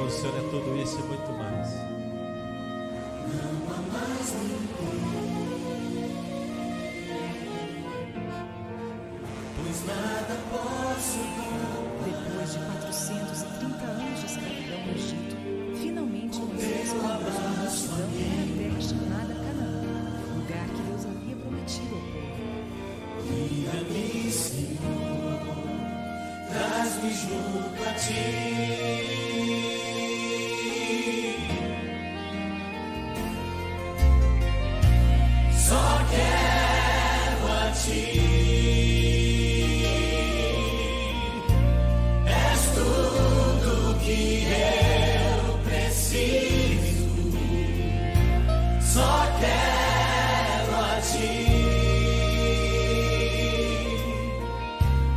o Senhor é tudo isso e muito mais. Não há mais ninguém, pois nada posso comparar. Depois de 430 anos de escravidão no Egito, finalmente Moisés conduziu a multidão para a terra chamada Canaã, lugar que Deus havia prometido ao povo. Guia-me, Senhor, traz-me junto a ti. Só quero a ti. És tudo que eu preciso. Só quero a ti.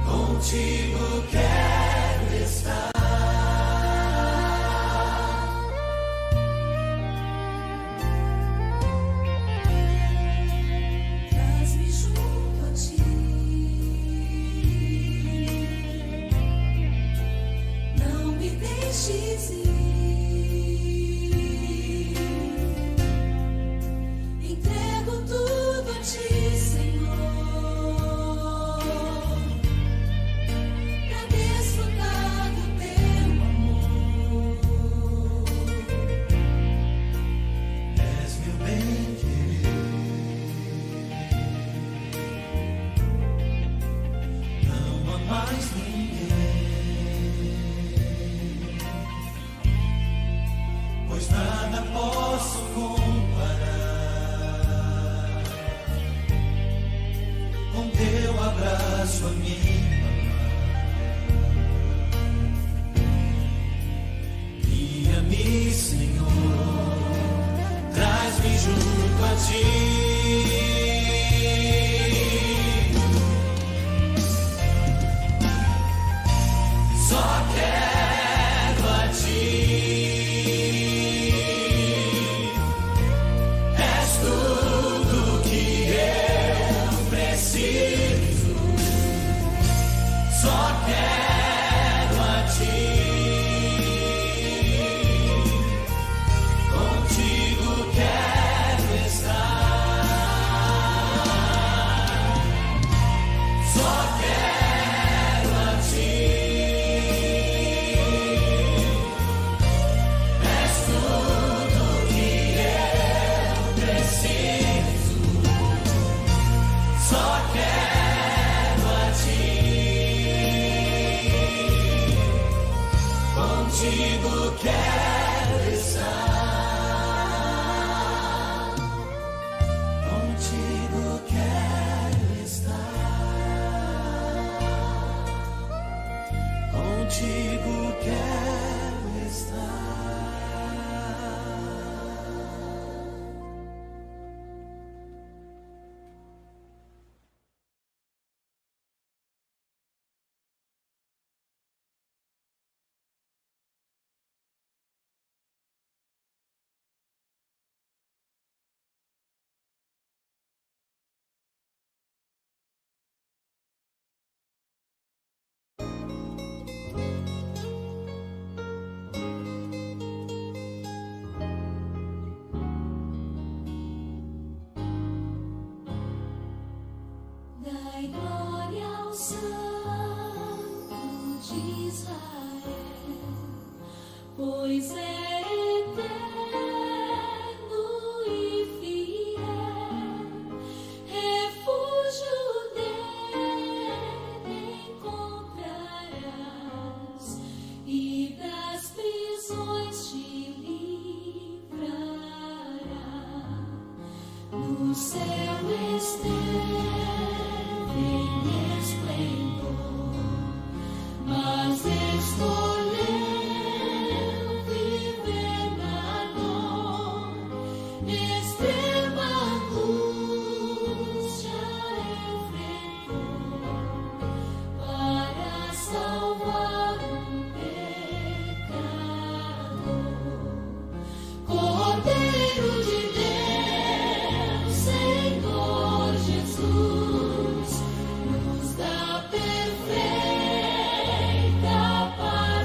Contigo quero estar. Traz-me junto a ti. Não me deixes ir. Entrego tudo a ti, Senhor. Nada posso comparar com teu abraço, a minha mão. Guia-me, Senhor, traz-me junto a ti. Só quero a ti. Só quero a ti. Contigo quero estar. Só quero a ti. És tudo que eu preciso. Só quero a ti. Contigo quero estar. Contigo quero estar. Contigo quero estar. Dai glória ao Santo de Israel, pois é eterno e fiel. Refúgio dele encontrarás e das prisões te livrará. No céu esteve em esplendor, mas escolheu viver na dor. Extrema angústia enfrentou para salvar um pecador. Cordeiro de Deus, Senhor Jesus, nos dá perfeita paz.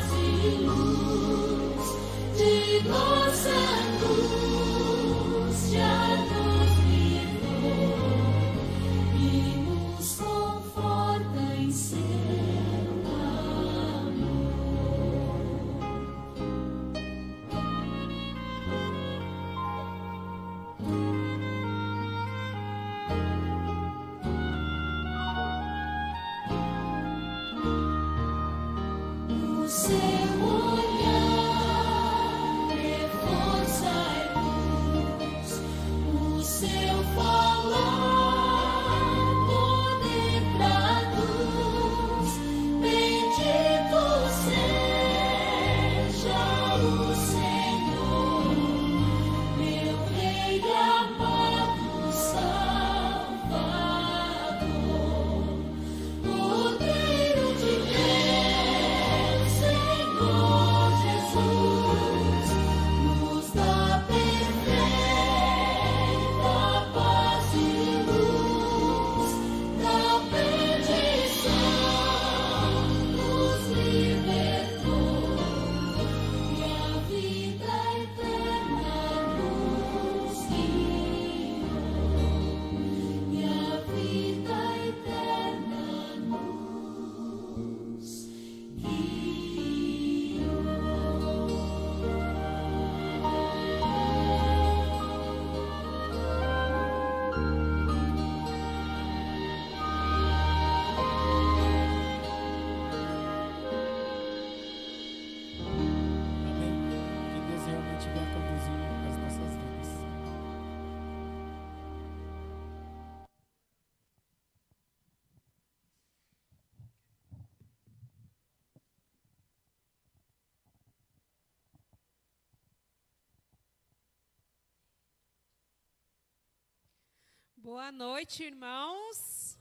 Boa noite, irmãos.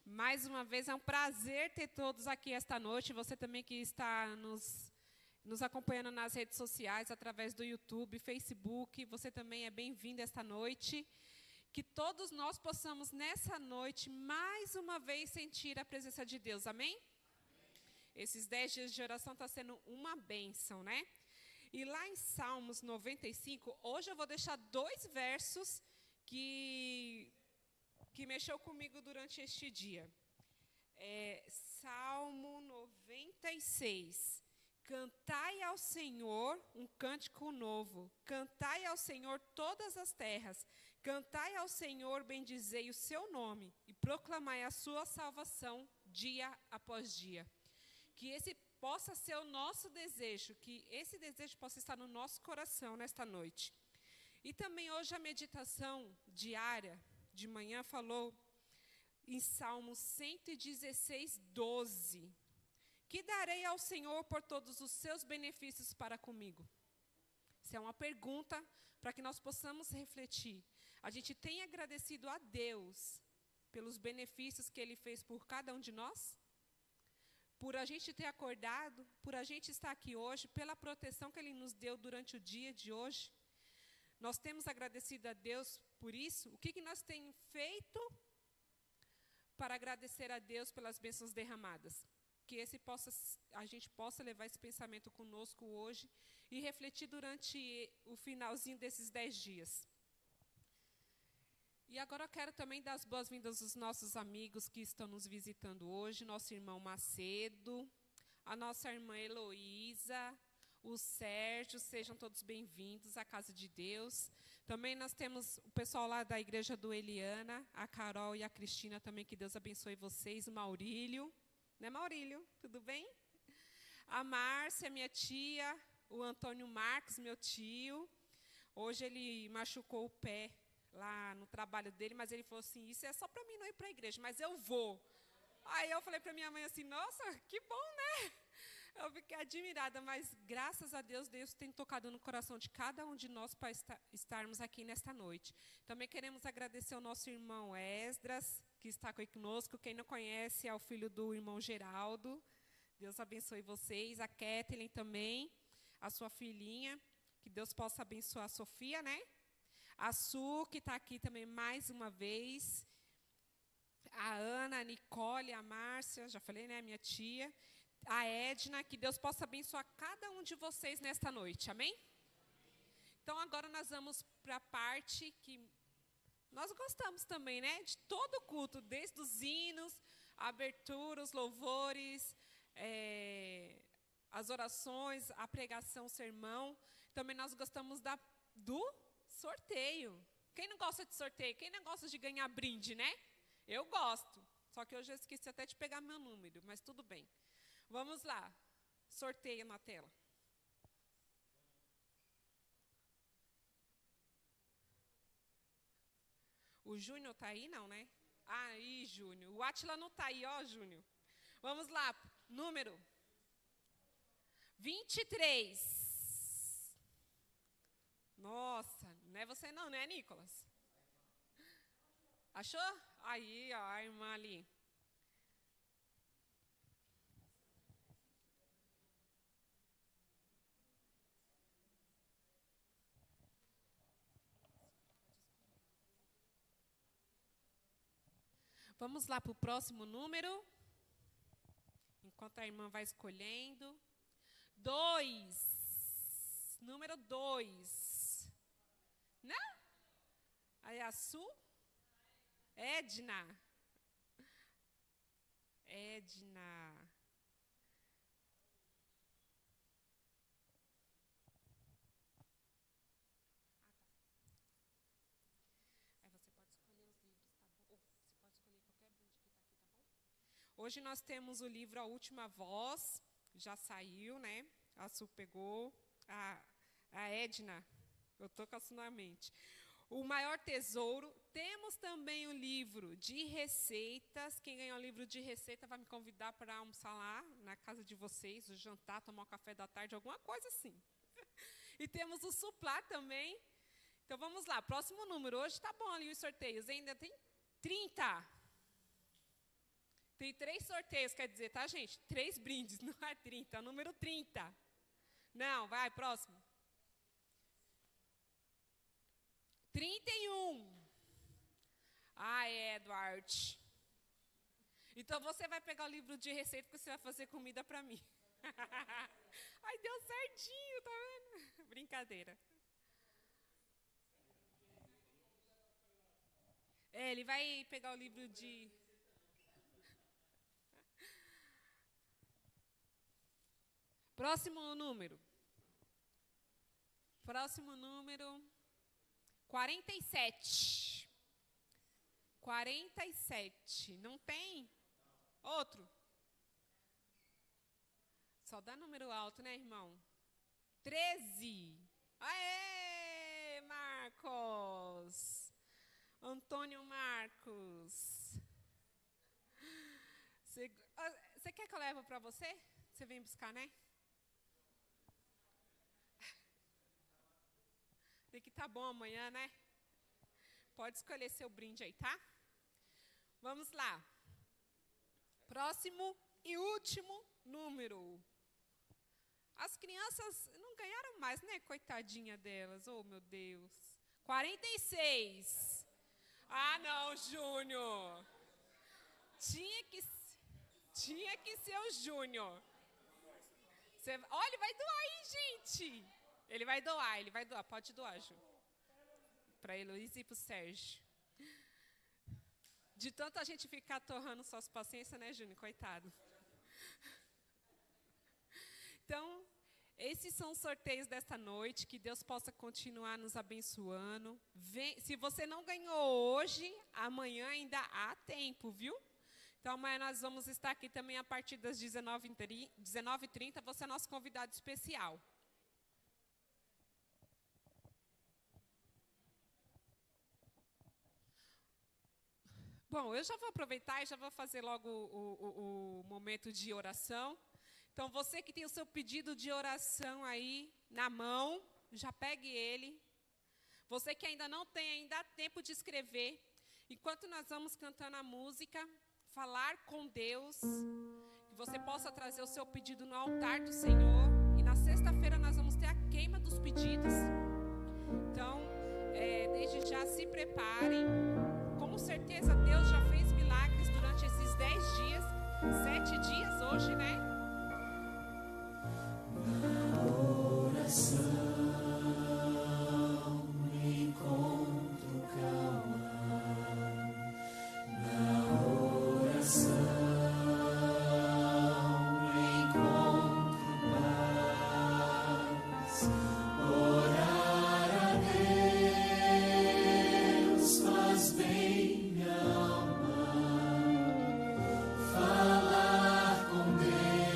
Mais uma vez é um prazer ter todos aqui esta noite. Você também que está nos acompanhando nas redes sociais, através do YouTube, Facebook, você também é bem-vindo esta noite. Que todos nós possamos, nessa noite, mais uma vez sentir a presença de Deus. Amém? Esses 10 dias de oração está sendo uma bênção, né? E lá em Salmos 95, hoje eu vou deixar 2 versos que mexeu comigo durante este dia. Salmo 96. Cantai ao Senhor um cântico novo. Cantai ao Senhor todas as terras. Cantai ao Senhor, bendizei o seu nome. E proclamai a sua salvação dia após dia. Que esse possa ser o nosso desejo. Que esse desejo possa estar no nosso coração nesta noite. E também hoje a meditação diária de manhã falou em Salmo 116, 12. Que darei ao Senhor por todos os seus benefícios para comigo? Isso é uma pergunta para que nós possamos refletir. A gente tem agradecido a Deus pelos benefícios que Ele fez por cada um de nós? Por a gente ter acordado, por a gente estar aqui hoje, pela proteção que Ele nos deu durante o dia de hoje? Nós temos agradecido a Deus por isso? O que nós temos feito para agradecer a Deus pelas bênçãos derramadas? Que a gente possa levar esse pensamento conosco hoje e refletir durante o finalzinho desses 10 dias. E agora eu quero também dar as boas-vindas aos nossos amigos que estão nos visitando hoje, nosso irmão Macedo, a nossa irmã Heloísa, o Sérgio, sejam todos bem-vindos à Casa de Deus. Também nós temos o pessoal lá da Igreja do Eliana, a Carol e a Cristina também, que Deus abençoe vocês, o Maurílio. Né, Maurílio? Tudo bem? A Márcia, minha tia, o Antônio Marques, meu tio. Hoje ele machucou o pé lá no trabalho dele, mas ele falou assim, isso é só para mim não ir para a igreja, mas eu vou. Aí eu falei para minha mãe assim, nossa, que bom, né? Eu fiquei admirada, mas graças a Deus, Deus tem tocado no coração de cada um de nós para estarmos aqui nesta noite. Também queremos agradecer ao nosso irmão Esdras, que está aqui conosco. Quem não conhece é o filho do irmão Geraldo. Deus abençoe vocês. A Kathleen também, a sua filhinha. Que Deus possa abençoar a Sofia, né? A Su, que está aqui também mais uma vez. A Ana, a Nicole, a Márcia, já falei, né? A minha tia. A Edna, que Deus possa abençoar cada um de vocês nesta noite, amém? Então, agora nós vamos para a parte que nós gostamos também, né? De todo o culto, desde os hinos, a abertura, os louvores, as orações, a pregação, o sermão. Também nós gostamos do sorteio. Quem não gosta de sorteio? Quem não gosta de ganhar brinde, né? Eu gosto. Só que hoje eu esqueci até de pegar meu número, mas tudo bem. Vamos lá. sorteio na tela. O Júnior tá aí, não, né? Aí, Júnior. O Átila não tá aí, ó, Júnior. Vamos lá, número 23. Nossa, não é você não, né, Nicolas? Achou? Aí, ó, a irmã ali. Vamos lá para o próximo número. Enquanto a irmã vai escolhendo. 2. Número 2. Não? Aí a Su? Edna. Edna. Hoje nós temos o livro A Última Voz, já saiu, né? A Su pegou, a Edna, eu estou com a Su na mente. O Maior Tesouro. Temos também o livro de receitas. Quem ganhou o livro de receita vai me convidar para almoçar lá na casa de vocês, o jantar, tomar o café da tarde, alguma coisa assim. E temos o Suplá também. Então vamos lá, próximo número. Hoje está bom ali os sorteios, ainda tem 30. Tem 3 sorteios, quer dizer, tá, gente? 3 brindes, não é 30, é o número 30. Não, vai, próximo. 31. Edward. Então você vai pegar o livro de receita que você vai fazer comida para mim. Ai, deu certinho, tá vendo? Brincadeira. Ele vai pegar o livro de... Próximo número. Próximo número 47. 47. Não tem? Outro? Só dá número alto, né, irmão? 13. Aê, Marcos. Antônio Marcos. Você quer que eu leve para você? Você vem buscar, né? Tem que estar bom amanhã, né? Pode escolher seu brinde aí, tá? Vamos lá. Próximo e último número. As crianças não ganharam mais, né? Coitadinha delas. Oh, meu Deus. 46. Ah, não, Júnior. Tinha que ser o Júnior. Olha, vai doar aí, gente. Ele vai doar. Pode doar, Ju. Para a Heloísa e para o Sérgio. De tanto a gente ficar torrando suas paciências, né, Júnior? Coitado. Então, esses são os sorteios desta noite. Que Deus possa continuar nos abençoando. Se você não ganhou hoje, amanhã ainda há tempo, viu? Então, amanhã nós vamos estar aqui também a partir das 19h30. Você é nosso convidado especial. Bom, eu já vou aproveitar e já vou fazer logo o momento de oração. Então, você que tem o seu pedido de oração aí na mão, já pegue ele. Você que ainda não tem, ainda há tempo de escrever. Enquanto nós vamos cantando a música, falar com Deus, que você possa trazer o seu pedido no altar do Senhor. E na sexta-feira nós vamos ter a queima dos pedidos. Então, desde já se preparem. Com certeza Deus já fez milagres durante esses 10 dias, 7 dias hoje, né? Na oração encontro calma. Na oração encontro paz. Orar a Deus faz bem minha alma. Falar com Deus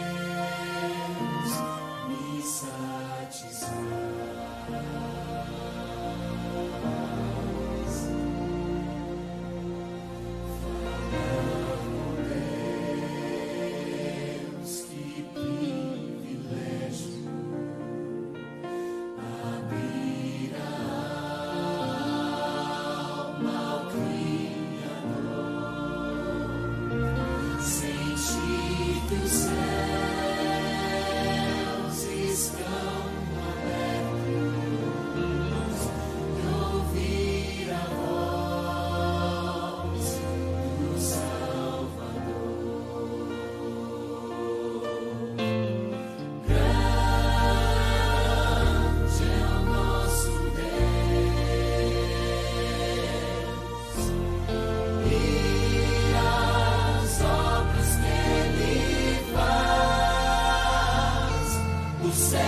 O seu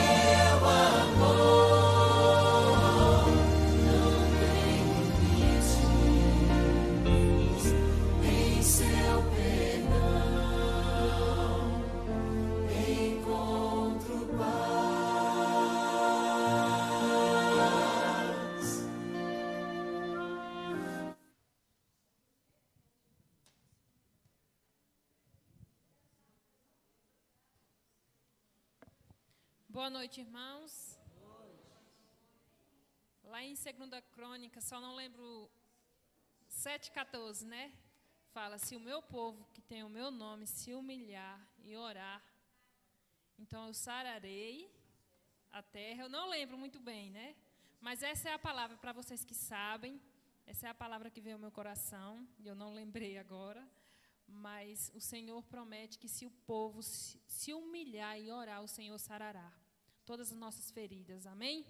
amor não tem limites, em seu perdão encontro paz. Boa noite, irmãos. Lá em 2ª Crônica, só não lembro 7:14, né? Fala, se o meu povo, que tem o meu nome, se humilhar e orar, então eu sararei a terra. Eu não lembro muito bem, né? Mas essa é a palavra para vocês que sabem. Essa é a palavra que veio ao meu coração, e eu não lembrei agora. Mas o Senhor promete que se o povo se humilhar e orar, o Senhor sarará todas as nossas feridas. Amém?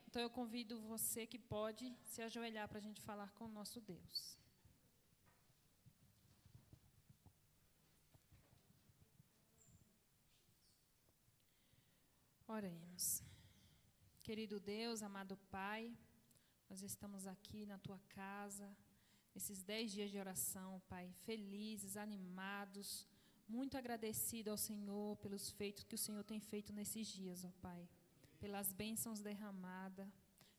Então eu convido você que pode se ajoelhar para a gente falar com o nosso Deus. Oremos. Querido Deus, amado Pai, nós estamos aqui na Tua casa, nesses 10 dias de oração, Pai, felizes, animados, muito agradecidos ao Senhor pelos feitos que o Senhor tem feito nesses dias, ó Pai, pelas bênçãos derramadas,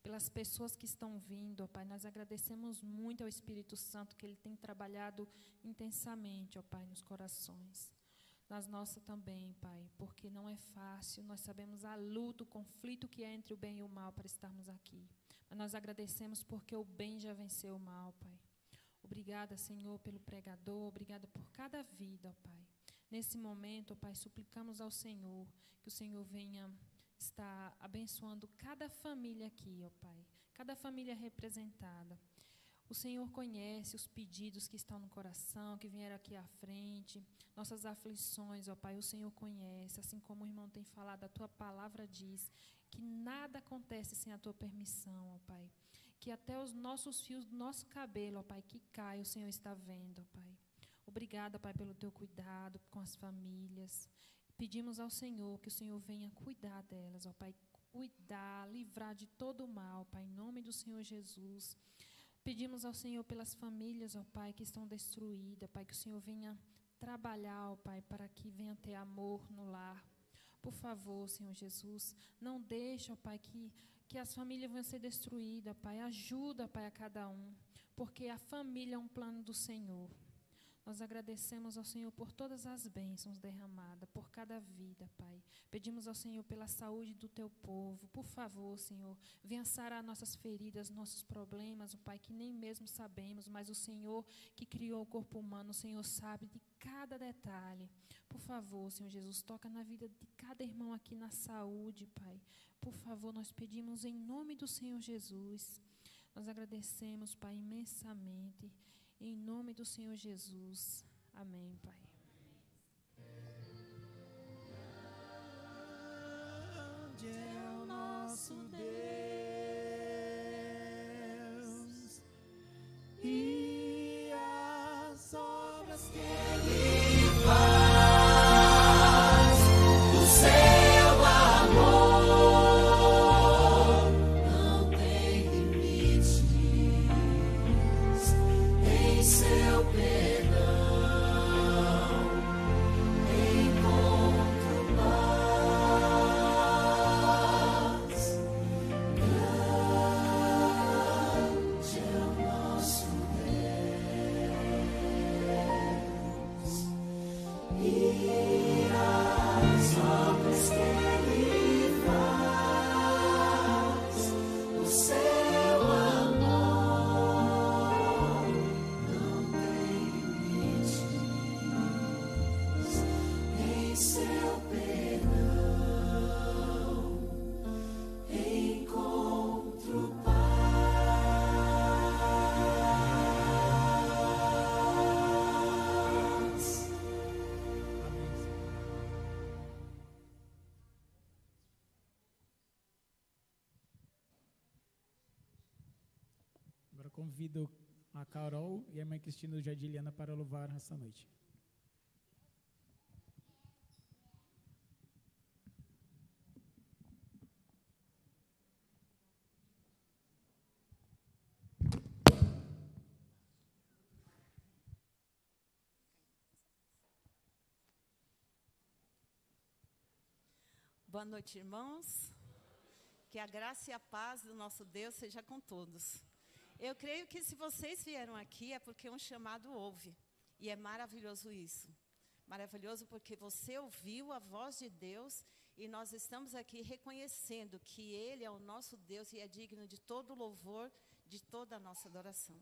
pelas pessoas que estão vindo, ó Pai. Nós agradecemos muito ao Espírito Santo que Ele tem trabalhado intensamente, ó Pai, nos corações. Nas nossas também, Pai, porque não é fácil, nós sabemos a luta, o conflito que é entre o bem e o mal para estarmos aqui. Mas nós agradecemos porque o bem já venceu o mal, Pai. Obrigada, Senhor, pelo pregador, obrigada por cada vida, ó Pai. Nesse momento, ó Pai, suplicamos ao Senhor que o Senhor venha estar abençoando cada família aqui, ó Pai, cada família representada. O Senhor conhece os pedidos que estão no coração, que vieram aqui à frente, nossas aflições, ó Pai, o Senhor conhece, assim como o irmão tem falado, a Tua palavra diz que nada acontece sem a Tua permissão, ó Pai, que até os nossos fios do nosso cabelo, ó Pai, que cai, o Senhor está vendo, ó Pai. Obrigada, Pai, pelo Teu cuidado com as famílias. Pedimos ao Senhor que o Senhor venha cuidar delas, ó Pai, cuidar, livrar de todo o mal, Pai, em nome do Senhor Jesus. Pedimos ao Senhor pelas famílias, ó Pai, que estão destruídas, Pai, que o Senhor venha trabalhar, ó Pai, para que venha ter amor no lar. Por favor, Senhor Jesus, não deixe, ó Pai, que as famílias venham ser destruídas, Pai. Ajuda, Pai, a cada um, porque a família é um plano do Senhor. Nós agradecemos ao Senhor por todas as bênçãos derramadas, por cada vida, Pai. Pedimos ao Senhor pela saúde do Teu povo. Por favor, Senhor, venha sarar nossas feridas, nossos problemas, ó Pai, que nem mesmo sabemos, mas o Senhor que criou o corpo humano, o Senhor sabe de cada detalhe. Por favor, Senhor Jesus, toca na vida de cada irmão aqui na saúde, Pai. Por favor, nós pedimos em nome do Senhor Jesus. Nós agradecemos, Pai, imensamente. Em nome do Senhor Jesus. Amém, Pai. Grande é o nosso Deus e as obras que Ele faz, o seu amor não tem limites, em seu perdão encontro paz. Grande é o nosso Deus e as obras que Ele faz, o seu amor não tem limites, em seu perdão encontro paz. Agora convido a Carol e a irmã Cristina do Jardim Liana para louvar esta noite. Boa noite, irmãos. Que a graça e a paz do nosso Deus seja com todos. Eu creio que se vocês vieram aqui é porque um chamado houve. E é maravilhoso isso. Maravilhoso porque você ouviu a voz de Deus e nós estamos aqui reconhecendo que Ele é o nosso Deus e é digno de todo louvor, de toda a nossa adoração.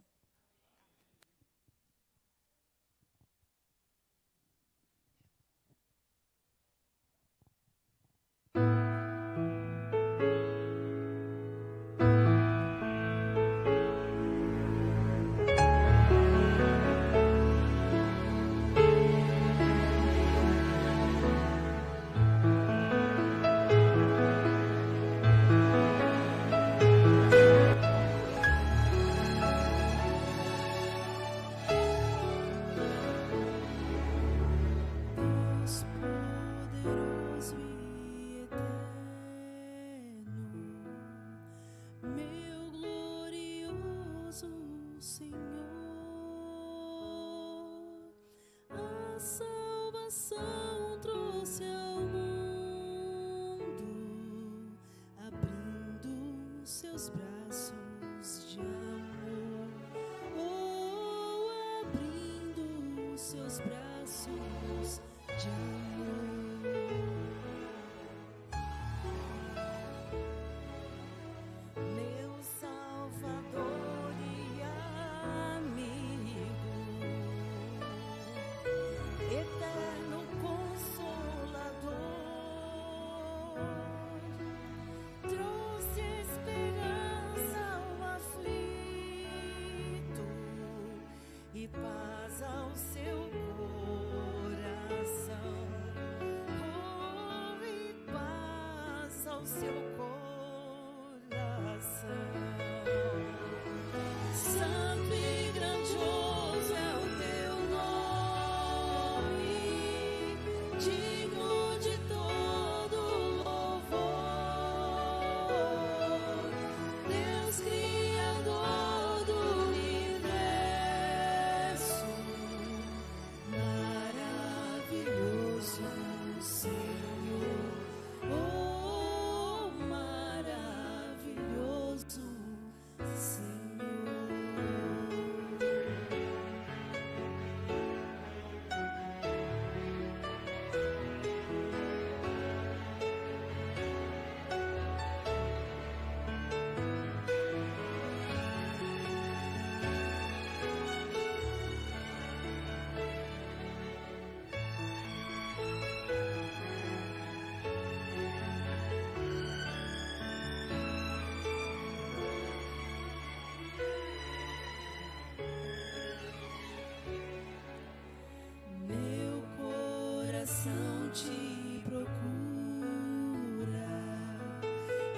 Te procura,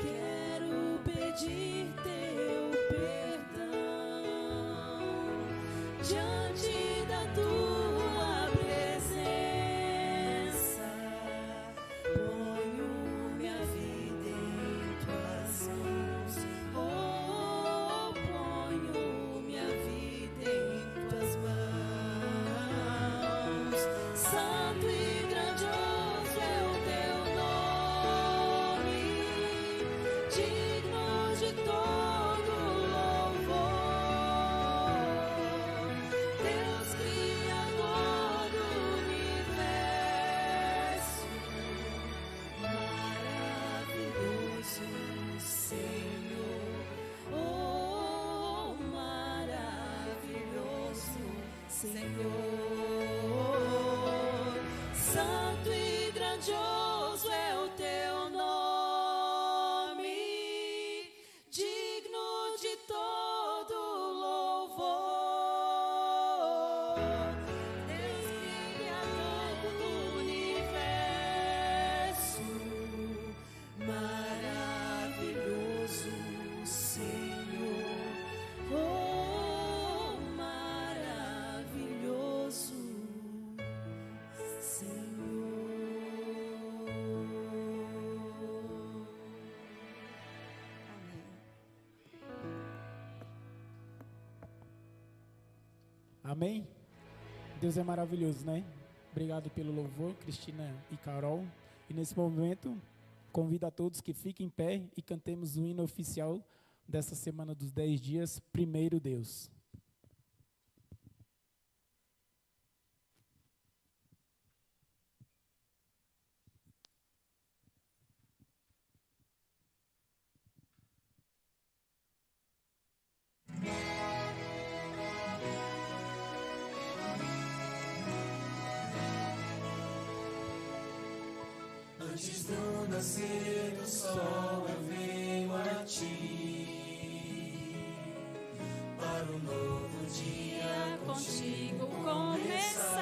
quero pedir teu perdão diante da tua presença. Ponho minha vida em tuas mãos, oh, ponho minha vida em tuas mãos. Santo e grandioso é o teu nome, digno de todo louvor. Deus Criador do universo, maravilhoso Senhor, oh, maravilhoso Senhor. Santo e grandioso é o teu nome, digno de todo louvor. Deus Criador do universo, maravilhoso Senhor, oh, maravilhoso Amém? Deus é maravilhoso, né? Obrigado pelo louvor, Cristina e Carol. E nesse momento, convido a todos que fiquem em pé e cantemos o hino oficial dessa semana dos 10 dias, Primeiro Deus. Antes do nascer do sol eu venho a ti, para um novo dia contigo começar.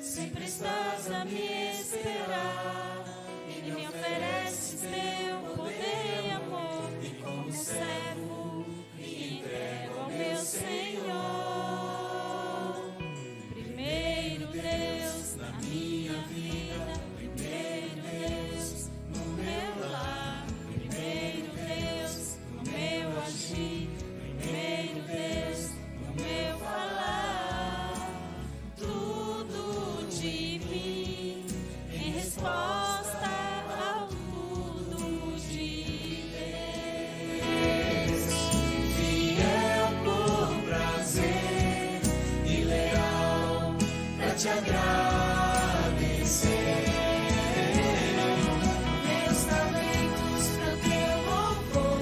Sempre estás a me esperar e me ofereces teu poder e amor. E como servo me entrego ao meu Senhor. Primeiro Deus na minha vida, primeiro Deus no meu lar, primeiro Deus no meu agir, primeiro Deus no meu falar. Tudo de mim em resposta ao tudo de Deus. fiel por prazer e leal pra te agradecer. Meus talentos pro teu louvor,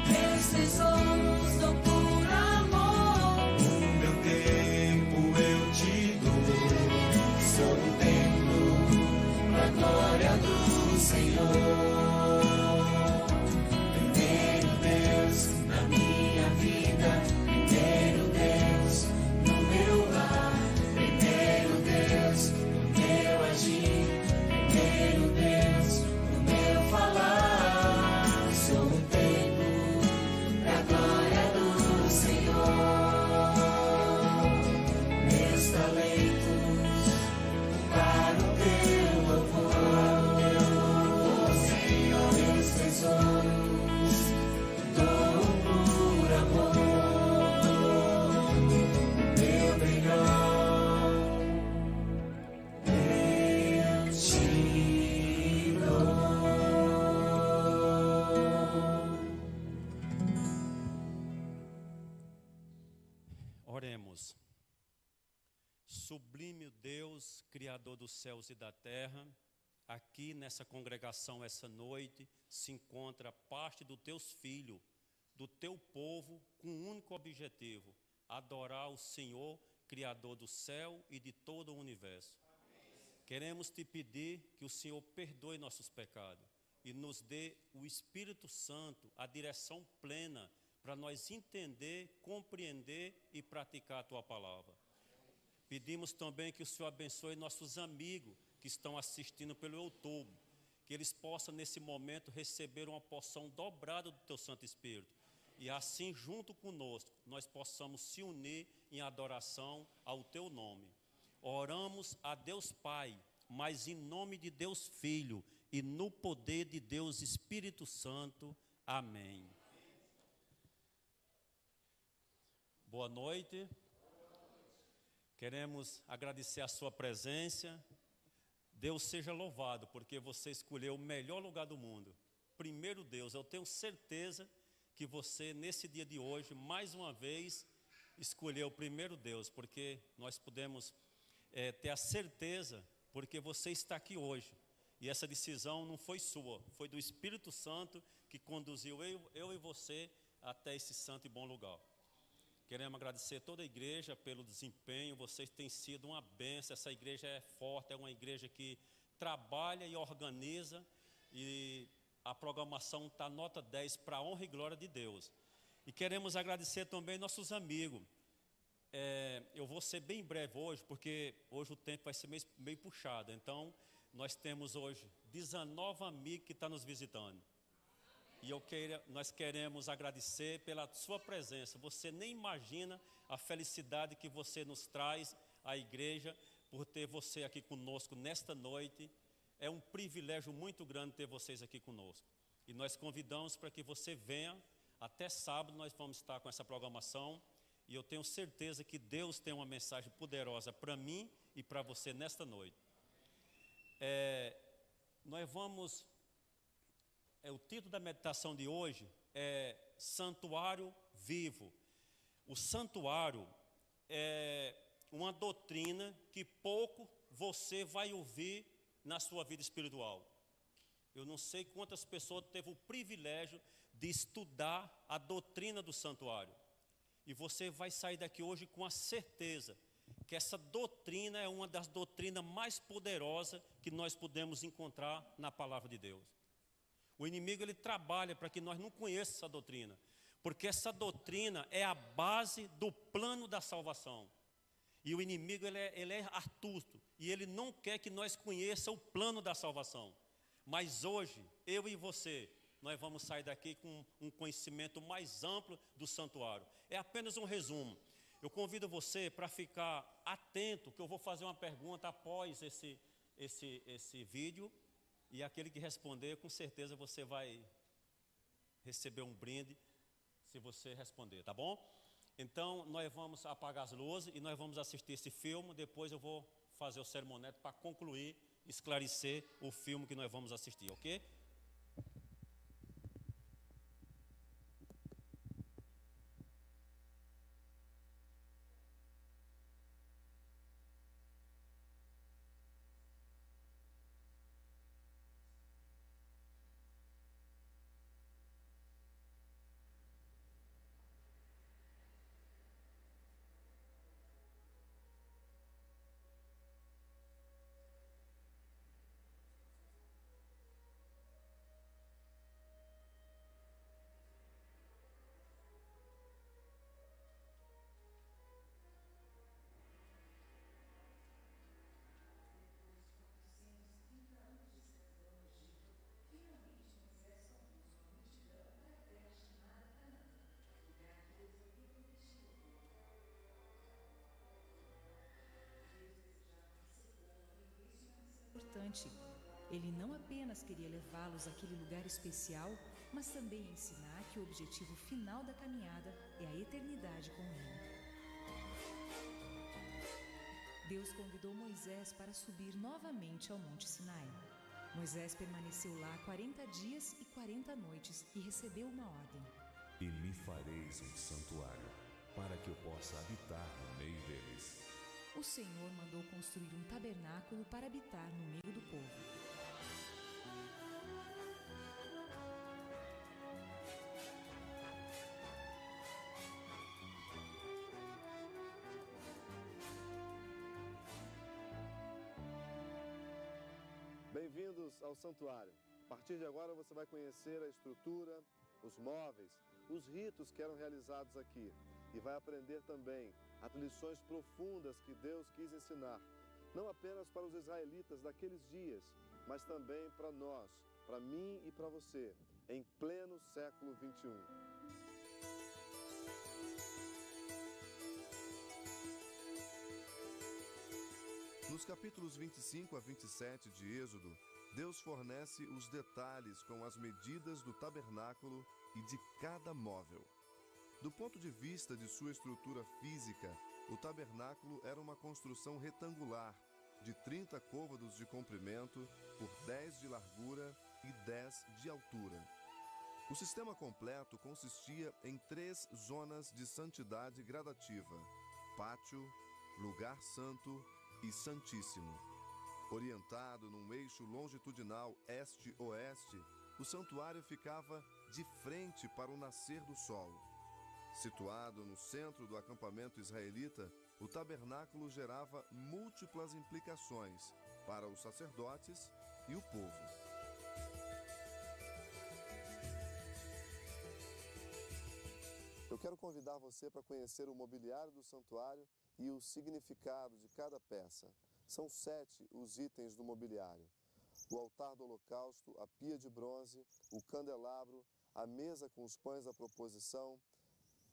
meus tesouros dou por amor. O meu tempo eu te dou, sou um templo pra glória do Senhor. Primeiro Deus na minha vida, primeiro Deus no meu lar, primeiro Deus no meu agir, primeiro Deus no meu falar. Sou um templo pra glória do Senhor. Meus talentos para o teu louvor, Senhor, meus tesouros dou por amor. Meu melhor eu te dou. Oremos. Sublime Deus, Criador dos céus e da terra, aqui nessa congregação essa noite se encontra parte dos teus filhos, do teu povo, com um único objetivo: adorar o Senhor, Criador do céu e de todo o universo. Queremos te pedir que o Senhor perdoe nossos pecados e nos dê o Espírito Santo, a direção plena para nós entender, compreender e praticar a tua palavra. Pedimos também que o Senhor abençoe nossos amigos que estão assistindo pelo YouTube, que eles possam nesse momento receber uma porção dobrada do teu Santo Espírito. E assim, junto conosco, nós possamos se unir em adoração ao teu nome. Oramos a Deus Pai, mas em nome de Deus Filho e no poder de Deus Espírito Santo. Amém. Boa noite. Queremos agradecer a sua presença. Deus seja louvado, porque você escolheu o melhor lugar do mundo. Primeiro Deus, eu tenho certeza que você, nesse dia de hoje, mais uma vez, escolheu o primeiro Deus, porque nós podemos ter a certeza, porque você está aqui hoje. E essa decisão não foi sua, foi do Espírito Santo que conduziu eu e você até esse santo e bom lugar. Queremos agradecer toda a igreja pelo desempenho, vocês têm sido uma bênção. Essa igreja é forte, é uma igreja que trabalha e organiza, e a programação está nota 10 para a honra e glória de Deus. E queremos agradecer também nossos amigos. Eu vou ser bem breve hoje, porque hoje o tempo vai ser meio puxado. Então, nós temos hoje 19 amigos que estão nos visitando. E nós queremos agradecer pela sua presença. Você nem imagina a felicidade que você nos traz à igreja por ter você aqui conosco nesta noite. É um privilégio muito grande ter vocês aqui conosco. E nós convidamos para que você venha. Até sábado nós vamos estar com essa programação. E eu tenho certeza que Deus tem uma mensagem poderosa para mim e para você nesta noite. nós vamos... o título da meditação de hoje é Santuário Vivo. O santuário é uma doutrina que pouco você vai ouvir na sua vida espiritual. Eu não sei quantas pessoas teve o privilégio de estudar a doutrina do santuário. E você vai sair daqui hoje com a certeza que essa doutrina é uma das doutrinas mais poderosas que nós podemos encontrar na palavra de Deus. O inimigo ele trabalha para que nós não conheçamos essa doutrina, porque essa doutrina é a base do plano da salvação. E o inimigo ele é astuto e ele não quer que nós conheçamos o plano da salvação. Mas hoje, eu e você, nós vamos sair daqui com um conhecimento mais amplo do santuário. É apenas um resumo. Eu convido você para ficar atento, que eu vou fazer uma pergunta após esse vídeo. E aquele que responder, com certeza você vai receber um brinde se você responder, tá bom? Então, nós vamos apagar as luzes e nós vamos assistir esse filme. Depois eu vou fazer o sermoneto para concluir, esclarecer o filme que nós vamos assistir, ok? Importante. Ele não apenas queria levá-los àquele lugar especial, mas também ensinar que o objetivo final da caminhada é a eternidade com Ele. Deus convidou Moisés para subir novamente ao Monte Sinai. Moisés permaneceu lá 40 dias e 40 noites e recebeu uma ordem. E me fareis um santuário, para que eu possa habitar no meio deles. O Senhor mandou construir um tabernáculo para habitar no meio do povo. Bem-vindos ao santuário. A partir de agora você vai conhecer a estrutura, os móveis, os ritos que eram realizados aqui. E vai aprender também as lições profundas que Deus quis ensinar, não apenas para os israelitas daqueles dias, mas também para nós, para mim e para você, em pleno século 21. Nos capítulos 25 a 27 de Êxodo, Deus fornece os detalhes com as medidas do tabernáculo e de cada móvel. Do ponto de vista de sua estrutura física, o tabernáculo era uma construção retangular, de 30 côvados de comprimento, por 10 de largura e 10 de altura. O sistema completo consistia em 3 zonas de santidade gradativa: pátio, lugar santo e santíssimo. Orientado num eixo longitudinal este-oeste, o santuário ficava de frente para o nascer do sol. Situado no centro do acampamento israelita, o tabernáculo gerava múltiplas implicações para os sacerdotes e o povo. Eu quero convidar você para conhecer o mobiliário do santuário e o significado de cada peça. São 7 os itens do mobiliário: o altar do holocausto, a pia de bronze, o candelabro, a mesa com os pães da proposição,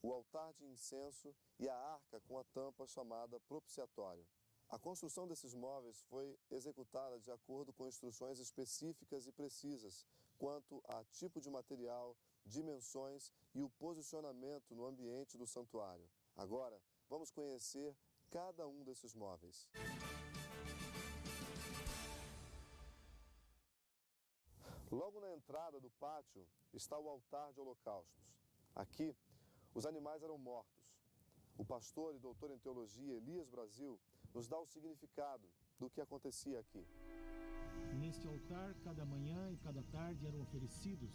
o altar de incenso e a arca com a tampa chamada propiciatório. A construção desses móveis foi executada de acordo com instruções específicas e precisas quanto a tipo de material, dimensões e o posicionamento no ambiente do santuário. Agora, vamos conhecer cada um desses móveis. Logo na entrada do pátio está o altar de holocaustos. Aqui, os animais eram mortos. O pastor e doutor em teologia Elias Brasil nos dá o significado do que acontecia aqui. Neste altar, cada manhã e cada tarde eram oferecidos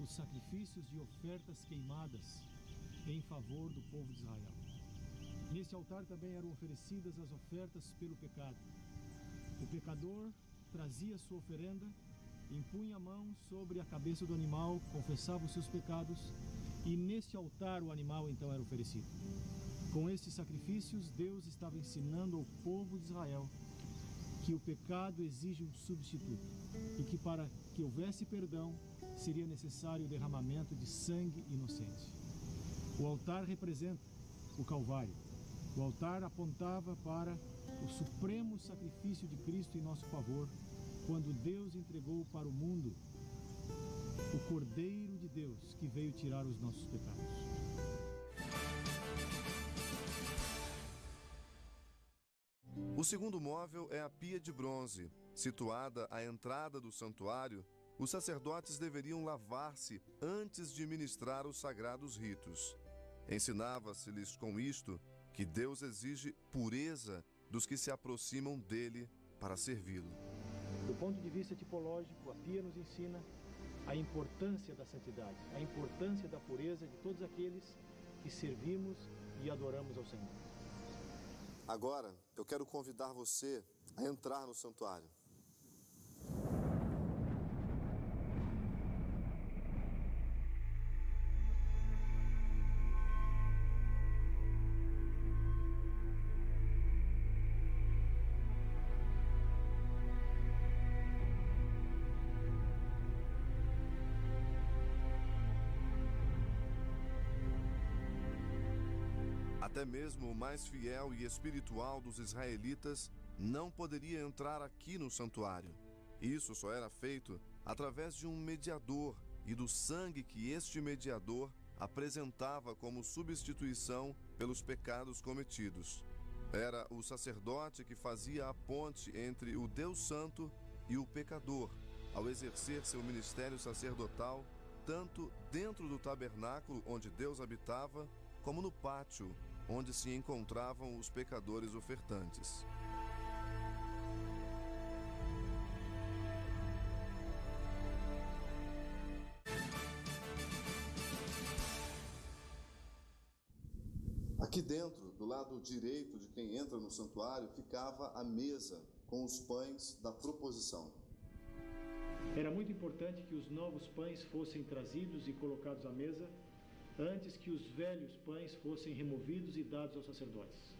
os sacrifícios de ofertas queimadas em favor do povo de Israel. Neste altar também eram oferecidas as ofertas pelo pecado. O pecador trazia sua oferenda, impunha a mão sobre a cabeça do animal, confessava os seus pecados e neste altar o animal então era oferecido. Com estes sacrifícios, Deus estava ensinando ao povo de Israel que o pecado exige um substituto e que para que houvesse perdão seria necessário o derramamento de sangue inocente. O altar representa o Calvário. O altar apontava para o supremo sacrifício de Cristo em nosso favor, quando Deus entregou para o mundo o Cordeiro de Deus que veio tirar os nossos pecados. O segundo móvel é a pia de bronze. Situada à entrada do santuário, os sacerdotes deveriam lavar-se antes de ministrar os sagrados ritos. Ensinava-se-lhes com isto que Deus exige pureza dos que se aproximam dele para servi-lo. Do ponto de vista tipológico, a pia nos ensina a importância da santidade, a importância da pureza de todos aqueles que servimos e adoramos ao Senhor. Agora, eu quero convidar você a entrar no santuário. Até mesmo o mais fiel e espiritual dos israelitas não poderia entrar aqui no santuário. Isso só era feito através de um mediador e do sangue que este mediador apresentava como substituição pelos pecados cometidos. Era o sacerdote que fazia a ponte entre o Deus Santo e o pecador, ao exercer seu ministério sacerdotal, tanto dentro do tabernáculo onde Deus habitava, como no pátio, onde se encontravam os pecadores ofertantes. Aqui dentro, do lado direito de quem entra no santuário, ficava a mesa com os pães da proposição. Era muito importante que os novos pães fossem trazidos e colocados à mesa antes que os velhos pães fossem removidos e dados aos sacerdotes.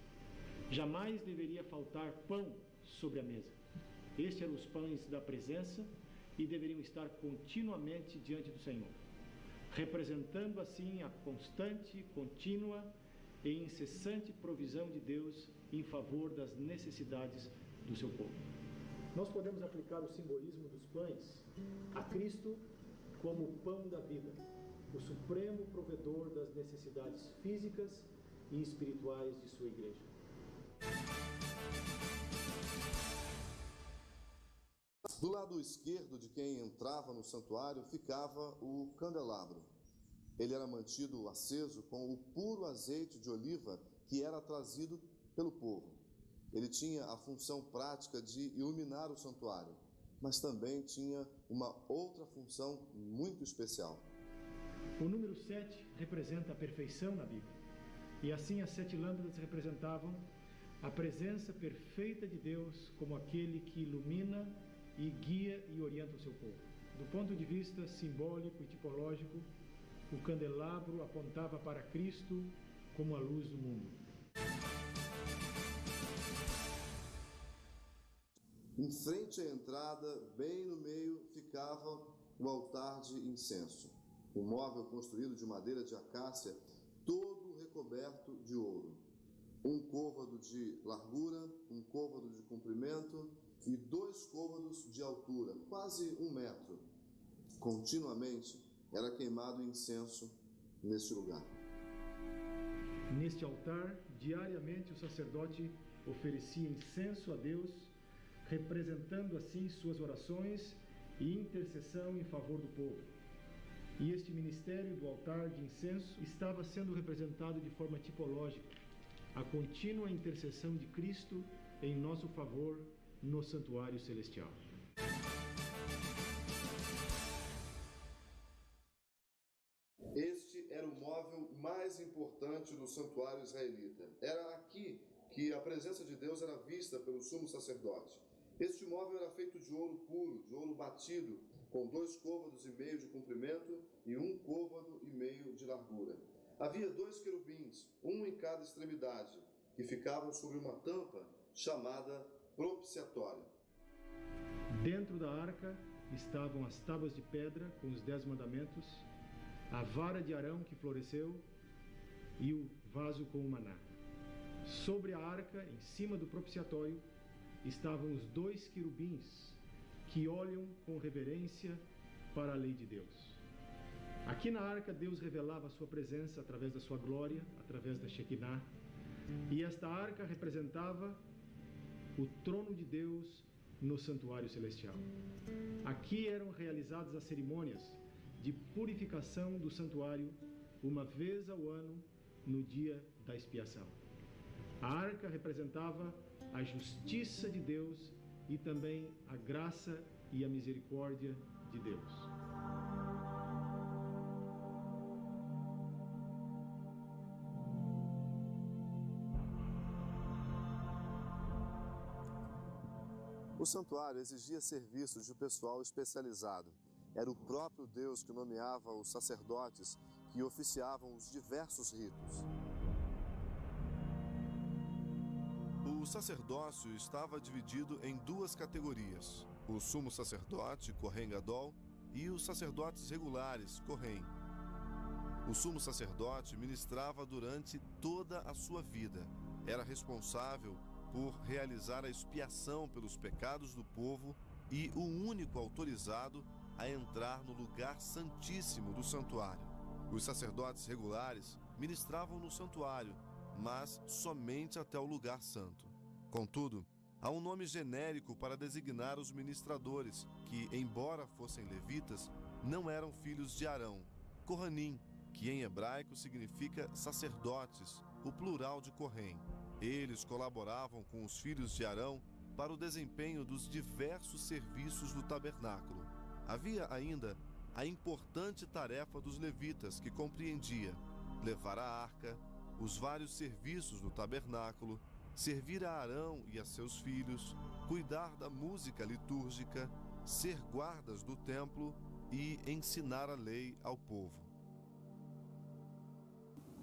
Jamais deveria faltar pão sobre a mesa. Estes eram os pães da presença e deveriam estar continuamente diante do Senhor, representando assim a constante, contínua e incessante provisão de Deus em favor das necessidades do seu povo. Nós podemos aplicar o simbolismo dos pães a Cristo como o pão da vida, o supremo provedor das necessidades físicas e espirituais de sua igreja. Do lado esquerdo de quem entrava no santuário ficava o candelabro. Ele era mantido aceso com o puro azeite de oliva que era trazido pelo povo. Ele tinha a função prática de iluminar o santuário, mas também tinha uma outra função muito especial. O número 7 representa a perfeição na Bíblia. E assim as 7 lâmpadas representavam a presença perfeita de Deus como aquele que ilumina e guia e orienta o seu povo. Do ponto de vista simbólico e tipológico, o candelabro apontava para Cristo como a luz do mundo. Em frente à entrada, bem no meio, ficava o altar de incenso. Um móvel construído de madeira de acácia, todo recoberto de ouro. Um côvado de largura, um côvado de comprimento e 2 côvados de altura, quase 1 metro. Continuamente era queimado incenso neste lugar. Neste altar, diariamente o sacerdote oferecia incenso a Deus, representando assim suas orações e intercessão em favor do povo. E este ministério do altar de incenso estava sendo representado de forma tipológica, a contínua intercessão de Cristo em nosso favor no santuário celestial. Este era o móvel mais importante do santuário israelita. Era aqui que a presença de Deus era vista pelo sumo sacerdote. Este móvel era feito de ouro puro, de ouro batido, com 2,5 côvados de comprimento e 1,5 côvado de largura. Havia 2 querubins, um em cada extremidade, que ficavam sobre uma tampa chamada propiciatória. Dentro da arca estavam as tábuas de pedra com os 10 mandamentos, a vara de Arão que floresceu e o vaso com o maná. Sobre a arca, em cima do propiciatório, estavam os 2 querubins que olham com reverência para a lei de Deus. Aqui na arca, Deus revelava a sua presença através da sua glória, através da Shekinah, e esta arca representava o trono de Deus no santuário celestial. Aqui eram realizadas as cerimônias de purificação do santuário uma vez ao ano, no dia da expiação. A arca representava a justiça de Deus e também a graça e a misericórdia de Deus. O santuário exigia serviços de pessoal especializado. Era o próprio Deus que nomeava os sacerdotes que oficiavam os diversos ritos. O sacerdócio estava dividido em 2 categorias: o sumo sacerdote, Kohen Gadol, e os sacerdotes regulares, Kohen. O sumo sacerdote ministrava durante toda a sua vida. Era responsável por realizar a expiação pelos pecados do povo e o único autorizado a entrar no lugar santíssimo do santuário. Os sacerdotes regulares ministravam no santuário, mas somente até o lugar santo. Contudo, há um nome genérico para designar os ministradores, que, embora fossem levitas, não eram filhos de Arão, Kohanim, que em hebraico significa sacerdotes, o plural de Kohen. Eles colaboravam com os filhos de Arão para o desempenho dos diversos serviços do tabernáculo. Havia ainda a importante tarefa dos levitas, que compreendia levar a arca, os vários serviços do tabernáculo, servir a Arão e a seus filhos, cuidar da música litúrgica, ser guardas do templo e ensinar a lei ao povo.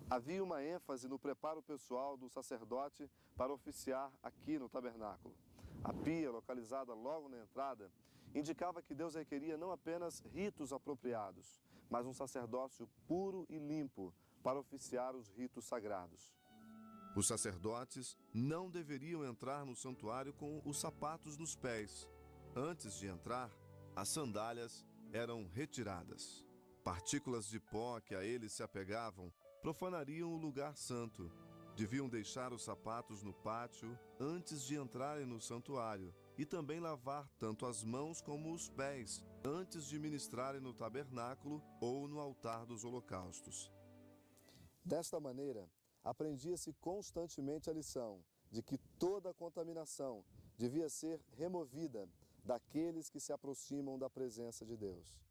Havia uma ênfase no preparo pessoal do sacerdote para oficiar aqui no tabernáculo. A pia, localizada logo na entrada, indicava que Deus requeria não apenas ritos apropriados, mas um sacerdócio puro e limpo para oficiar os ritos sagrados. Os sacerdotes não deveriam entrar no santuário com os sapatos nos pés. Antes de entrar, as sandálias eram retiradas. Partículas de pó que a eles se apegavam profanariam o lugar santo. Deviam deixar os sapatos no pátio antes de entrarem no santuário e também lavar tanto as mãos como os pés antes de ministrarem no tabernáculo ou no altar dos holocaustos. Desta maneira, aprendia-se constantemente a lição de que toda a contaminação devia ser removida daqueles que se aproximam da presença de Deus.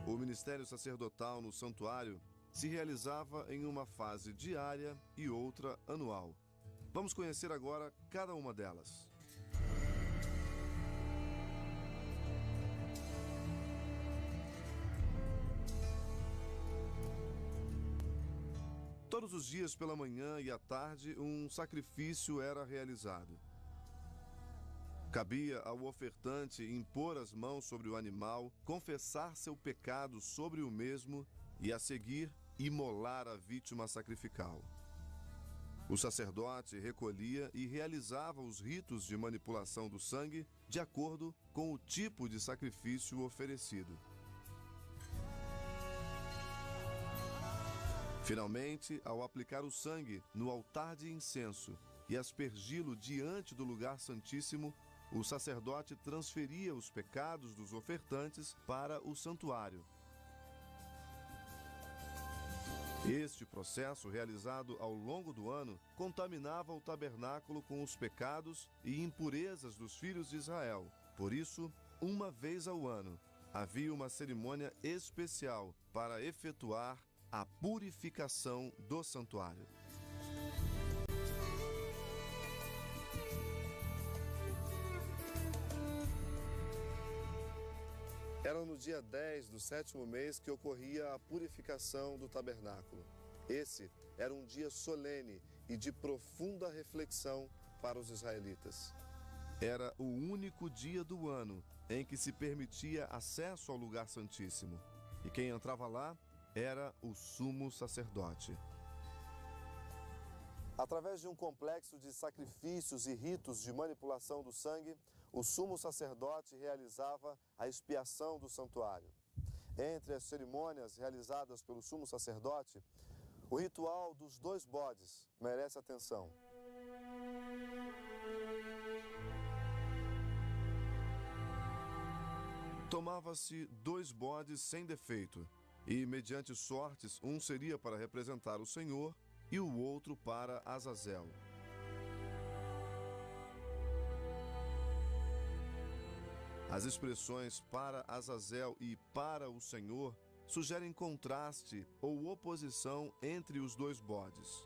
O ministério sacerdotal no santuário se realizava em uma fase diária e outra anual. Vamos conhecer agora cada uma delas. Todos os dias pela manhã e à tarde, um sacrifício era realizado. Cabia ao ofertante impor as mãos sobre o animal, confessar seu pecado sobre o mesmo e, a seguir, imolar a vítima sacrificial. O sacerdote recolhia e realizava os ritos de manipulação do sangue de acordo com o tipo de sacrifício oferecido. Finalmente, ao aplicar o sangue no altar de incenso e aspergi-lo diante do lugar santíssimo, o sacerdote transferia os pecados dos ofertantes para o santuário. Este processo, realizado ao longo do ano, contaminava o tabernáculo com os pecados e impurezas dos filhos de Israel. Por isso, uma vez ao ano, havia uma cerimônia especial para efetuar a purificação do santuário. Era no dia 10 do 7º mês que ocorria a purificação do tabernáculo. Esse era um dia solene e de profunda reflexão para os israelitas. Era o único dia do ano em que se permitia acesso ao lugar santíssimo. E quem entrava lá era o sumo sacerdote. Através de um complexo de sacrifícios e ritos de manipulação do sangue, o sumo sacerdote realizava a expiação do santuário. Entre as cerimônias realizadas pelo sumo sacerdote, o ritual dos 2 bodes merece atenção. Tomava-se 2 bodes sem defeito, e mediante sortes, um seria para representar o Senhor e o outro para Azazel. As expressões para Azazel e para o Senhor sugerem contraste ou oposição entre os 2 bodes.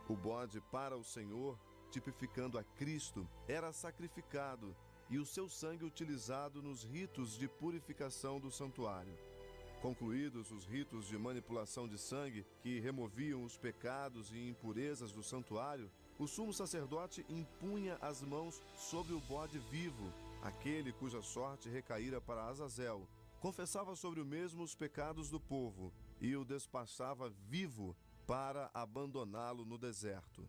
O bode para o Senhor, tipificando a Cristo, era sacrificado e o seu sangue utilizado nos ritos de purificação do santuário. Concluídos os ritos de manipulação de sangue que removiam os pecados e impurezas do santuário, o sumo sacerdote impunha as mãos sobre o bode vivo, aquele cuja sorte recaíra para Azazel, confessava sobre o mesmo os pecados do povo e o despachava vivo para abandoná-lo no deserto.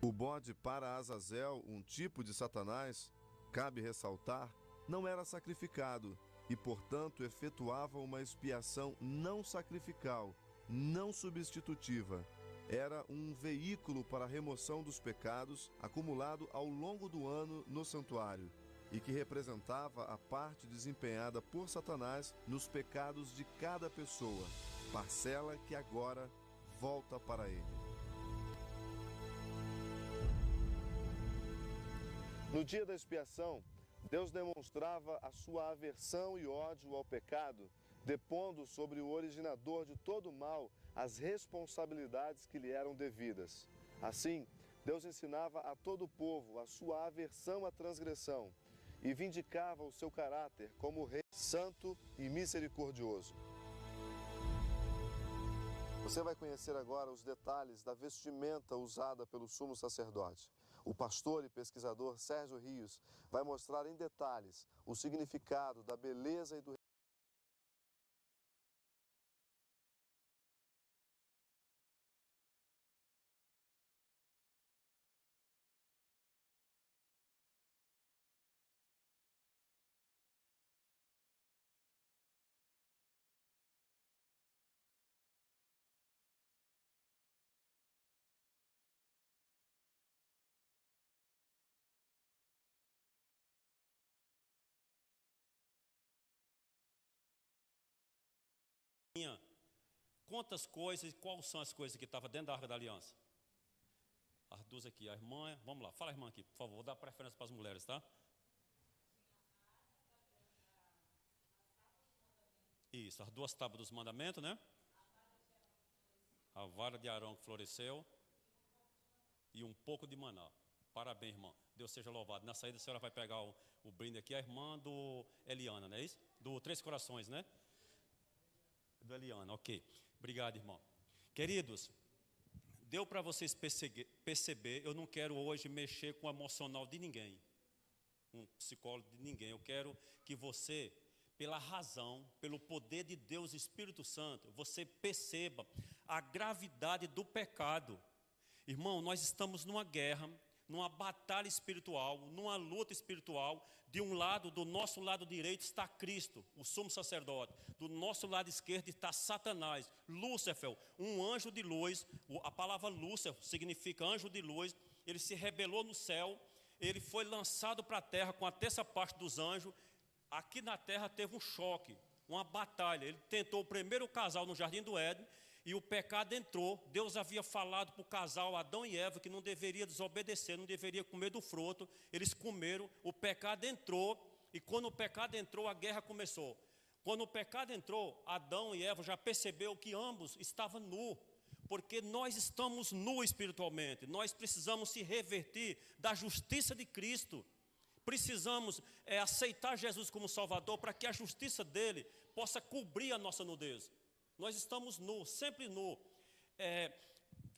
O bode para Azazel, um tipo de Satanás, cabe ressaltar, não era sacrificado e, portanto, efetuava uma expiação não sacrificial, não substitutiva. Era um veículo para a remoção dos pecados acumulado ao longo do ano no santuário e que representava a parte desempenhada por Satanás nos pecados de cada pessoa, parcela que agora volta para ele. No dia da expiação, Deus demonstrava a sua aversão e ódio ao pecado, depondo sobre o originador de todo o mal as responsabilidades que lhe eram devidas. Assim, Deus ensinava a todo o povo a sua aversão à transgressão e vindicava o seu caráter como Rei santo e misericordioso. Você vai conhecer agora os detalhes da vestimenta usada pelo sumo sacerdote. O pastor e pesquisador Sérgio Rios vai mostrar em detalhes o significado da beleza e do Quantas coisas, quais são as coisas que estavam dentro da Arca da Aliança? As duas aqui, a irmã, vamos lá, fala a irmã aqui, por favor, vou dar preferência para as mulheres, tá? Isso, as 2 tábuas dos mandamentos, né? A vara de Arão que floresceu e um pouco de maná. Parabéns, irmã. Deus seja louvado. Na saída a senhora vai pegar o brinde aqui, a irmã do Eliana, não é isso? Do 3 Corações, né? Do Eliana, ok. Obrigado, irmão. Queridos, deu para vocês perceber, eu não quero hoje mexer com o emocional de ninguém, um psicólogo de ninguém. Eu quero que você, pela razão, pelo poder de Deus Espírito Santo, você perceba a gravidade do pecado. Irmão, nós estamos numa guerra, numa batalha espiritual, numa luta espiritual. De um lado, do nosso lado direito está Cristo, o sumo sacerdote. Do nosso lado esquerdo está Satanás, Lúcifer, um anjo de luz. A palavra Lúcifer significa anjo de luz. Ele se rebelou no céu ele foi lançado para a terra com a terça parte dos anjos. Aqui na terra teve um choque, uma batalha. Ele tentou o primeiro casal no Jardim do Éden e o pecado entrou. Deus havia falado para o casal Adão e Eva que não deveria desobedecer, não deveria comer do fruto. Eles comeram, o pecado entrou, e quando o pecado entrou, a guerra começou. Quando o pecado entrou, Adão e Eva já percebeu que ambos estavam nus, porque nós estamos nus espiritualmente. Nós precisamos se revertir da justiça de Cristo. Precisamos aceitar Jesus como Salvador para que a justiça dele possa cobrir a nossa nudez. Nós estamos nus, sempre nus.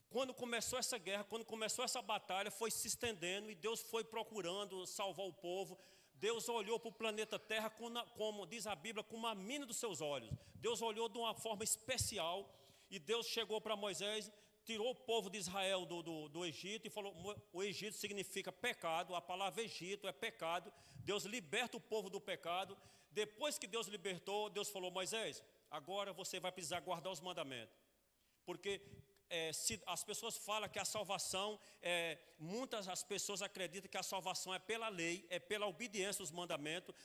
Quando começou essa guerra, quando começou essa batalha, foi se estendendo e Deus foi procurando salvar o povo. Deus olhou para o planeta Terra, como diz a Bíblia, com uma mina dos seus olhos. Deus olhou de uma forma especial e Deus chegou para Moisés, tirou o povo de Israel do Egito e falou, o Egito significa pecado, a palavra Egito é pecado. Deus liberta o povo do pecado. Depois que Deus libertou, Deus falou, Moisés, agora você vai precisar guardar os mandamentos. Porque se as pessoas falam que a salvação, muitas as pessoas acreditam que a salvação é pela lei, é pela obediência aos mandamentos.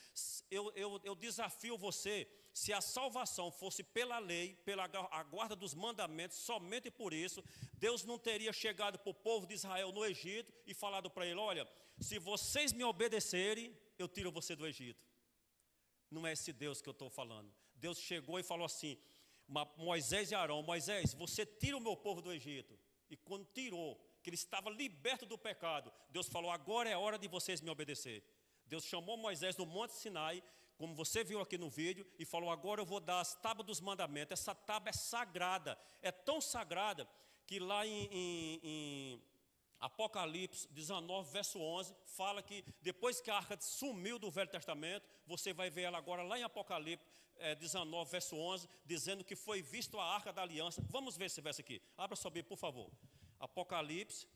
Eu desafio você, se a salvação fosse pela lei, pela a guarda dos mandamentos, somente por isso, Deus não teria chegado para o povo de Israel no Egito e falado para ele, olha, se vocês me obedecerem, eu tiro você do Egito. Não é esse Deus que eu estou falando. Deus chegou e falou assim, Moisés e Arão, Moisés, você tira o meu povo do Egito. E quando tirou, que ele estava liberto do pecado, Deus falou, agora é hora de vocês me obedecer. Deus chamou Moisés no Monte Sinai, como você viu aqui no vídeo, e falou, agora eu vou dar as tábuas dos mandamentos. Essa tábua é sagrada, é tão sagrada, que lá em Apocalipse 19, verso 11, fala que depois que a arca sumiu do Velho Testamento, você vai ver ela agora lá em Apocalipse 19, verso 11, dizendo que foi visto a arca da aliança. Vamos ver esse verso aqui. Abra sua Bíblia, por favor. Apocalipse,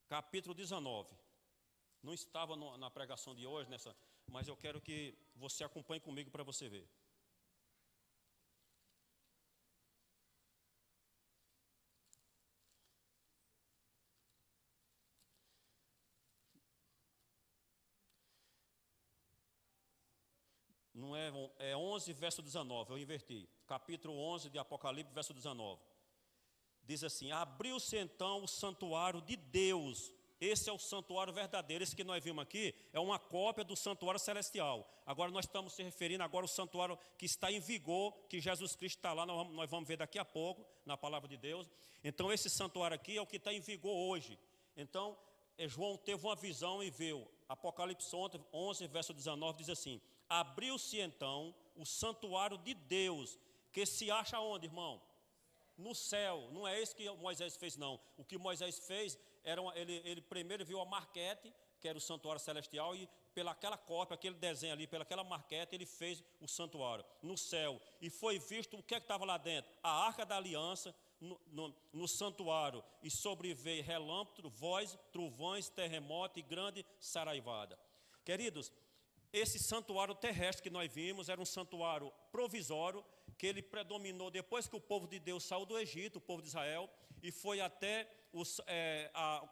capítulo 19. Não estava na pregação de hoje, mas eu quero que você acompanhe comigo para você ver. Não é 11, verso 19, eu inverti. Capítulo 11 de Apocalipse, verso 19. Diz assim, abriu-se então o santuário de Deus. Esse é o santuário verdadeiro. Esse que nós vimos aqui é uma cópia do santuário celestial. Agora nós estamos se referindo agora ao santuário que está em vigor, que Jesus Cristo está lá, nós vamos ver daqui a pouco, na palavra de Deus. Então esse santuário aqui é o que está em vigor hoje. Então João teve uma visão e viu. Apocalipse 11, verso 19 diz assim, abriu-se então o santuário de Deus, que se acha onde, irmão? No céu. Não é isso que Moisés fez, não. O que Moisés fez, ele primeiro viu a marquete, que era o santuário celestial, e pelaquela cópia, aquele desenho ali, pelaquela marquete, ele fez o santuário no céu. E foi visto o que estava lá dentro? A arca da aliança no santuário. E sobreveio relâmpago, voz, trovões, terremoto e grande saraivada. Queridos, esse santuário terrestre que nós vimos era um santuário provisório, que ele predominou depois que o povo de Deus saiu do Egito, o povo de Israel, e foi até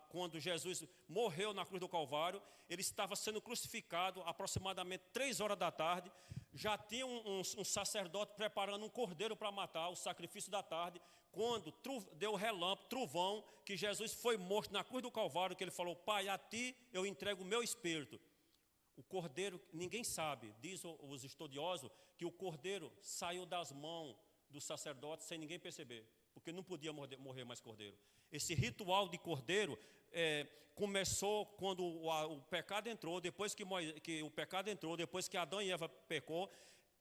quando Jesus morreu na cruz do Calvário. Ele estava sendo crucificado aproximadamente 3 horas da tarde. Já tinha um sacerdote preparando um cordeiro para matar, o sacrifício da tarde, quando deu relâmpago, trovão, que Jesus foi morto na cruz do Calvário, que ele falou, Pai, a ti eu entrego o meu espírito. O cordeiro, ninguém sabe, diz os estudiosos, que o cordeiro saiu das mãos do sacerdote sem ninguém perceber, porque não podia morrer mais cordeiro. Esse ritual de cordeiro começou quando o pecado entrou, depois que o pecado entrou, depois que Adão e Eva pecou,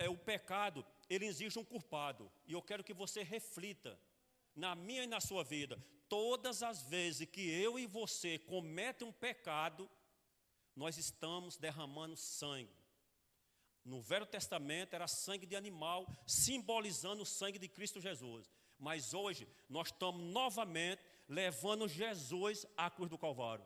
o pecado, ele exige um culpado. E eu quero que você reflita, na minha e na sua vida, todas as vezes que eu e você cometem um pecado, nós estamos derramando sangue. No Velho Testamento era sangue de animal, simbolizando o sangue de Cristo Jesus. Mas hoje nós estamos novamente levando Jesus à cruz do Calvário.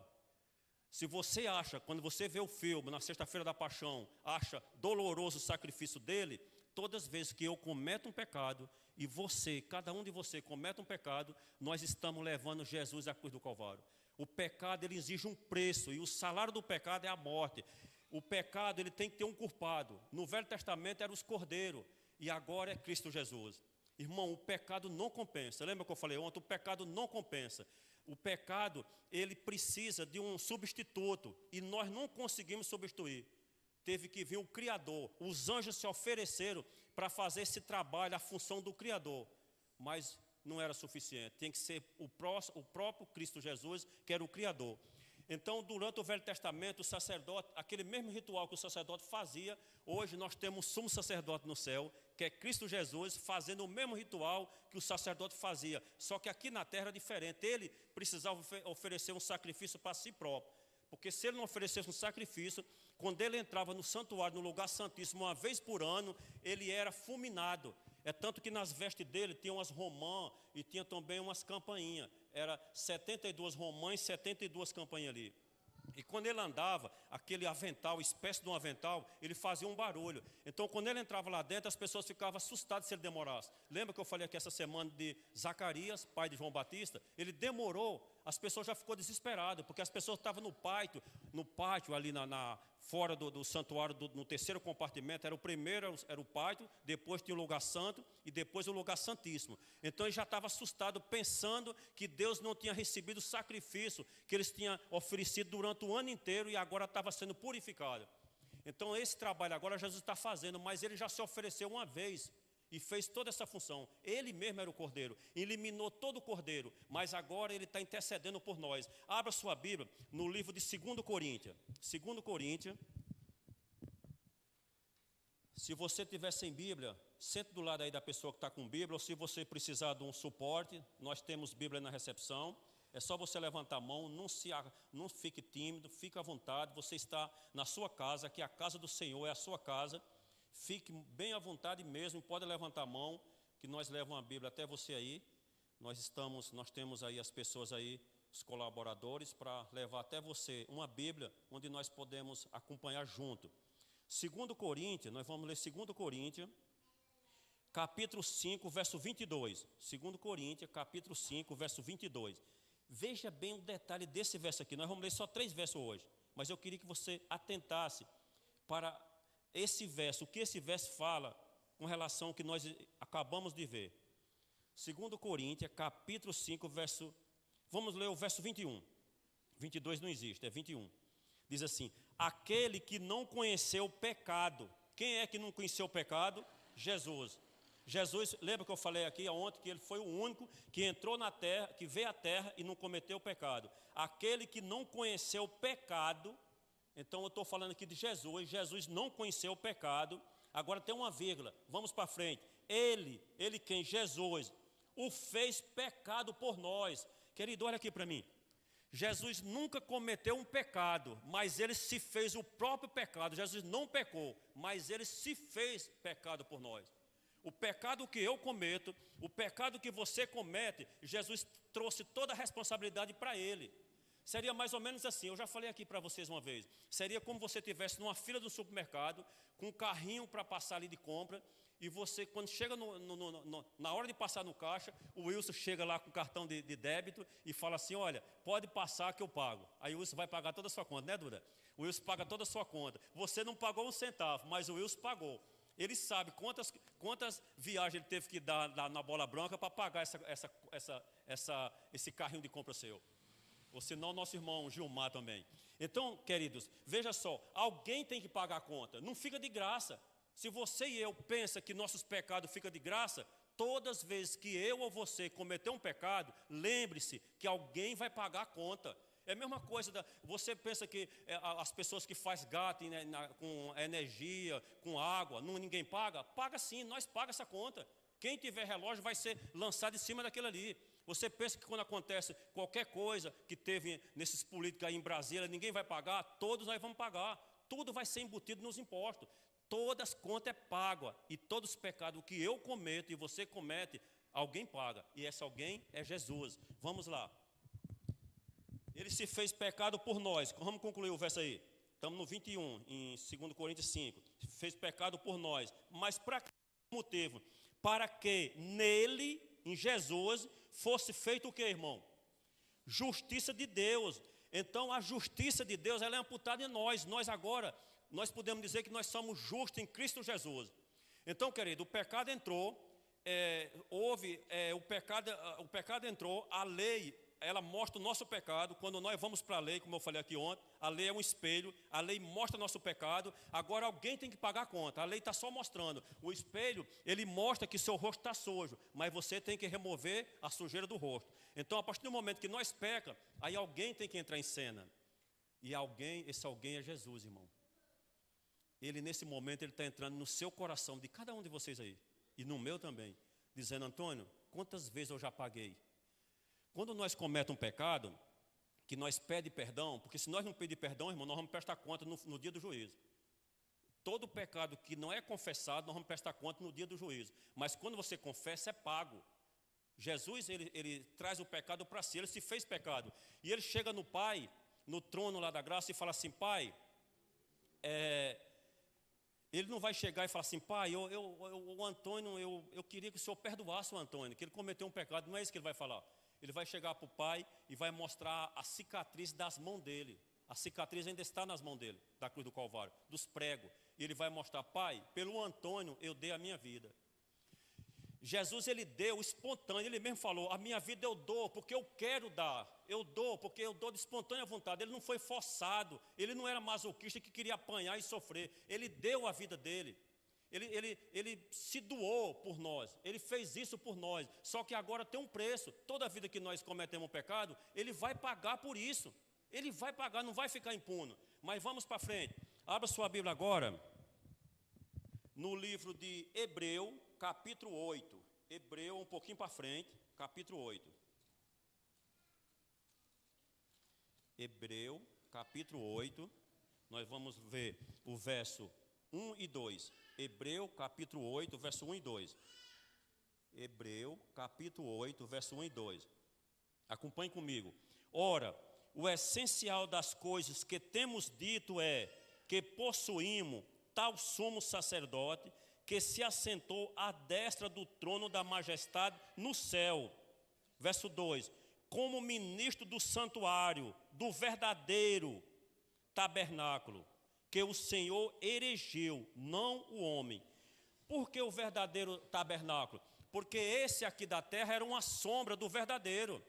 Se você acha, quando você vê o filme, na Sexta-feira da Paixão, acha doloroso o sacrifício dele, todas as vezes que eu cometo um pecado, e você, cada um de você comete um pecado, nós estamos levando Jesus à cruz do Calvário. O pecado, ele exige um preço, e o salário do pecado é a morte. O pecado, ele tem que ter um culpado. No Velho Testamento eram os cordeiros, e agora é Cristo Jesus. Irmão, o pecado não compensa. Lembra que eu falei ontem? O pecado não compensa. O pecado, ele precisa de um substituto, e nós não conseguimos substituir. Teve que vir o Criador. Os anjos se ofereceram para fazer esse trabalho, a função do Criador. Mas não era suficiente. Tem que ser o próprio Cristo Jesus, que era o Criador. Então, durante o Velho Testamento, o sacerdote, aquele mesmo ritual que o sacerdote fazia, hoje nós temos um sumo sacerdote no céu, que é Cristo Jesus, fazendo o mesmo ritual que o sacerdote fazia. Só que aqui na terra é diferente. Ele precisava oferecer um sacrifício para si próprio. Porque se ele não oferecesse um sacrifício, quando ele entrava no santuário, no lugar santíssimo, uma vez por ano, ele era fulminado. É tanto que nas vestes dele tinha umas romãs e tinha também umas campainhas. Era 72 romãs e 72 campainhas ali. E quando ele andava, aquele avental, espécie de um avental, ele fazia um barulho. Então, quando ele entrava lá dentro, as pessoas ficavam assustadas se ele demorasse. Lembra que eu falei aqui essa semana de Zacarias, pai de João Batista? Ele demorou, as pessoas já ficou desesperadas, porque as pessoas estavam no pátio ali fora do santuário, no terceiro compartimento. Era o primeiro, era o pátio, depois tinha o lugar santo e depois o lugar santíssimo. Então ele já estava assustado, pensando que Deus não tinha recebido o sacrifício que eles tinham oferecido durante o ano inteiro e agora estava sendo purificado. Então esse trabalho agora Jesus está fazendo, mas ele já se ofereceu uma vez e fez toda essa função. Ele mesmo era o cordeiro, eliminou todo o cordeiro, mas agora ele está intercedendo por nós. Abra sua Bíblia no livro de 2 Coríntios. 2 Coríntios. Se você tiver sem Bíblia, sente do lado aí da pessoa que está com Bíblia, ou se você precisar de um suporte, nós temos Bíblia na recepção. É só você levantar a mão, não fique tímido, fique à vontade. Você está na sua casa, que a casa do Senhor é a sua casa. Fique bem à vontade mesmo, pode levantar a mão, que nós levamos a Bíblia até você aí. Nós temos aí as pessoas aí, os colaboradores, para levar até você uma Bíblia, onde nós podemos acompanhar junto. 2 Coríntios, nós vamos ler 2 Coríntios, capítulo 5, verso 22. 2 Coríntios, capítulo 5, verso 22. Veja bem o detalhe desse verso aqui. Nós vamos ler só 3 versos hoje, mas eu queria que você atentasse para esse verso, o que esse verso fala com relação ao que nós acabamos de ver. 2 Coríntios, capítulo 5, verso... Vamos ler o verso 21. 22 não existe, é 21. Diz assim: aquele que não conheceu o pecado. Quem é que não conheceu o pecado? Jesus. Jesus, lembra que eu falei aqui ontem que ele foi o único que entrou na terra, que veio à terra e não cometeu o pecado. Aquele que não conheceu o pecado... Então eu estou falando aqui de Jesus. Jesus não conheceu o pecado. Agora tem uma vírgula, vamos para frente. Ele quem? Jesus, o fez pecado por nós. Querido, olha aqui para mim. Jesus nunca cometeu um pecado, mas ele se fez o próprio pecado. Jesus não pecou, mas ele se fez pecado por nós. O pecado que eu cometo, o pecado que você comete, Jesus trouxe toda a responsabilidade para ele. Seria mais ou menos assim, eu já falei aqui para vocês uma vez. Seria como você estivesse numa fila do supermercado, com um carrinho para passar ali de compra, e você, quando chega na hora de passar no caixa, o Wilson chega lá com o cartão de débito e fala assim: olha, pode passar que eu pago. Aí o Wilson vai pagar toda a sua conta, né, Duda? O Wilson paga toda a sua conta. Você não pagou um centavo, mas o Wilson pagou. Ele sabe quantas viagens ele teve que dar na bola branca para pagar esse carrinho de compra seu. Ou senão nosso irmão Gilmar também. Então, queridos, veja só, alguém tem que pagar a conta, não fica de graça. Se você e eu pensam que nossos pecados ficam de graça, todas as vezes que eu ou você cometer um pecado, lembre-se que alguém vai pagar a conta. É a mesma coisa, você pensa que as pessoas que fazem gato com energia, com água, ninguém paga? Paga sim, nós pagamos essa conta. Quem tiver relógio vai ser lançado em cima daquilo ali. Você pensa que quando acontece qualquer coisa que teve nesses políticos aí em Brasília, ninguém vai pagar? Todos nós vamos pagar. Tudo vai ser embutido nos impostos. Todas as contas é paga. E todos os pecados que eu cometo e você comete, alguém paga. E esse alguém é Jesus. Vamos lá. Ele se fez pecado por nós. Vamos concluir o verso aí. Estamos no 21, em 2 Coríntios 5. Fez pecado por nós. Mas para que motivo? Para que nele, em Jesus, fosse feito o que, irmão? justiça de Deus. Então, a justiça de Deus, ela é amputada em nós. Nós agora, nós podemos dizer que nós somos justos em Cristo Jesus. Então, querido, o pecado entrou, o pecado entrou, a lei, ela mostra o nosso pecado. Quando nós vamos para a lei, como eu falei aqui ontem, a lei é um espelho, a lei mostra o nosso pecado. Agora alguém tem que pagar a conta, a lei está só mostrando. O espelho, ele mostra que seu rosto está sujo, mas você tem que remover a sujeira do rosto. Então, a partir do momento que nós pecamos, aí alguém tem que entrar em cena. E esse alguém é Jesus, irmão. Ele, nesse momento, ele está entrando no seu coração, de cada um de vocês aí, e no meu também, dizendo: Antônio, quantas vezes eu já paguei? Quando nós cometemos um pecado, que nós pedimos perdão, porque se nós não pedir perdão, irmão, nós vamos prestar conta no dia do juízo. Todo pecado que não é confessado, nós vamos prestar conta no dia do juízo. Mas quando você confessa, é pago. Jesus, ele traz o pecado para si, ele se fez pecado. E ele chega no Pai, no trono lá da graça, e fala assim: Pai, ele não vai chegar e falar assim: Pai, o Antônio, eu queria que o Senhor perdoasse o Antônio, que ele cometeu um pecado. Não é isso que ele vai falar. Ele vai chegar para o Pai e vai mostrar a cicatriz das mãos dele. A cicatriz ainda está nas mãos dele, da cruz do Calvário, dos pregos. E ele vai mostrar: Pai, pelo Antônio eu dei a minha vida. Jesus, ele deu espontâneo, ele mesmo falou: a minha vida eu dou porque eu quero dar. Eu dou porque eu dou de espontânea vontade. Ele não foi forçado, ele não era masoquista que queria apanhar e sofrer. Ele deu a vida dele. Ele se doou por nós, ele fez isso por nós. Só que agora tem um preço. Toda vida que nós cometemos um pecado, ele vai pagar por isso. Ele vai pagar, não vai ficar impune. Mas vamos para frente. Abra sua Bíblia agora no livro de Hebreu, capítulo 8. Hebreu, um pouquinho para frente, capítulo 8. Hebreu, capítulo 8. Nós vamos ver o verso 1 e 2. Hebreu, capítulo 8, verso 1 e 2. Hebreu, capítulo 8, verso 1 e 2. Acompanhe comigo. Ora, o essencial das coisas que temos dito é que possuímos tal sumo sacerdote que se assentou à destra do trono da majestade no céu. Verso 2. Como ministro do santuário, do verdadeiro tabernáculo, que o Senhor erigiu, não o homem. Por que o verdadeiro tabernáculo? Porque esse aqui da terra era uma sombra do verdadeiro.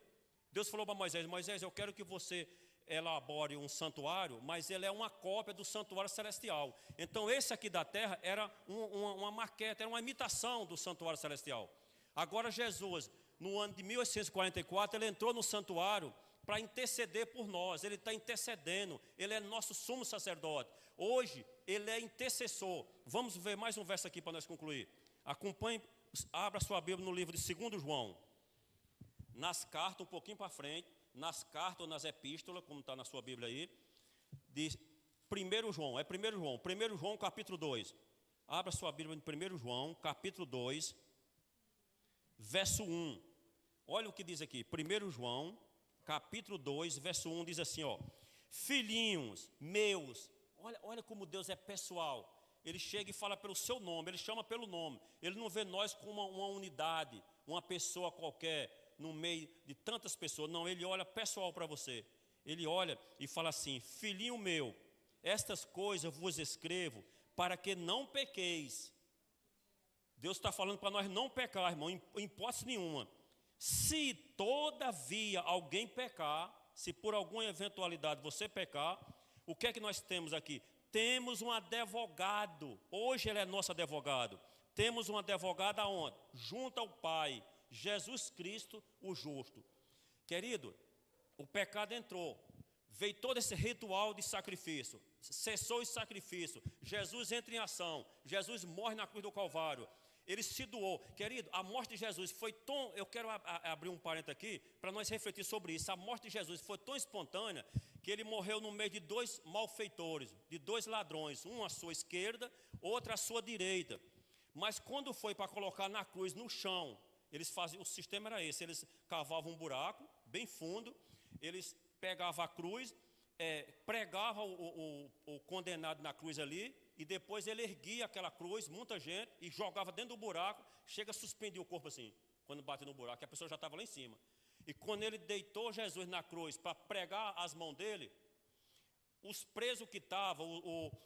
Deus falou para Moisés: Moisés, eu quero que você elabore um santuário, mas ele é uma cópia do santuário celestial. Então esse aqui da terra era uma maquete, era uma imitação do santuário celestial. Agora Jesus, no ano de 1844, ele entrou no santuário para interceder por nós. Ele está intercedendo, ele é nosso sumo sacerdote. Hoje ele é intercessor. Vamos ver mais um verso aqui para nós concluir. Acompanhe, abra sua Bíblia no livro de 2 João. Nas cartas, um pouquinho para frente, nas cartas ou nas epístolas, como está na sua Bíblia aí, de 1 João, 1 João capítulo 2. Abra sua Bíblia em 1 João, capítulo 2, verso 1. Olha o que diz aqui, 1 João, capítulo 2, verso 1, diz assim, ó: filhinhos meus, olha como Deus é pessoal. Ele chega e fala pelo seu nome, ele chama pelo nome. Ele não vê nós como uma unidade, uma pessoa qualquer, no meio de tantas pessoas. Não, ele olha pessoal para você. Ele olha e fala assim: filhinho meu, estas coisas vos escrevo para que não pequeis. Deus está falando para nós não pecar, irmão, em hipótese nenhuma. Se todavia alguém pecar, se por alguma eventualidade você pecar, o que é que nós temos aqui? Temos um advogado. Hoje ele é nosso advogado. Temos um advogado aonde? Junto ao Pai, Jesus Cristo, o justo. Querido, o pecado entrou. Veio todo esse ritual de sacrifício. Cessou esse sacrifício. Jesus entra em ação. Jesus morre na cruz do Calvário. Ele se doou. Querido, a morte de Jesus foi tão... Eu quero abrir um parênteses aqui para nós refletir sobre isso. A morte de Jesus foi tão espontânea que ele morreu no meio de dois malfeitores, de dois ladrões. Um à sua esquerda, outro à sua direita. Mas quando foi para colocar na cruz, no chão, eles faziam, o sistema era esse: eles cavavam um buraco bem fundo, eles pegavam a cruz, pregavam o condenado na cruz ali, e depois ele erguia aquela cruz, muita gente, e jogava dentro do buraco, chega a suspender o corpo assim, quando bate no buraco, que a pessoa já estava lá em cima. E quando ele deitou Jesus na cruz para pregar as mãos dele, os presos que estavam,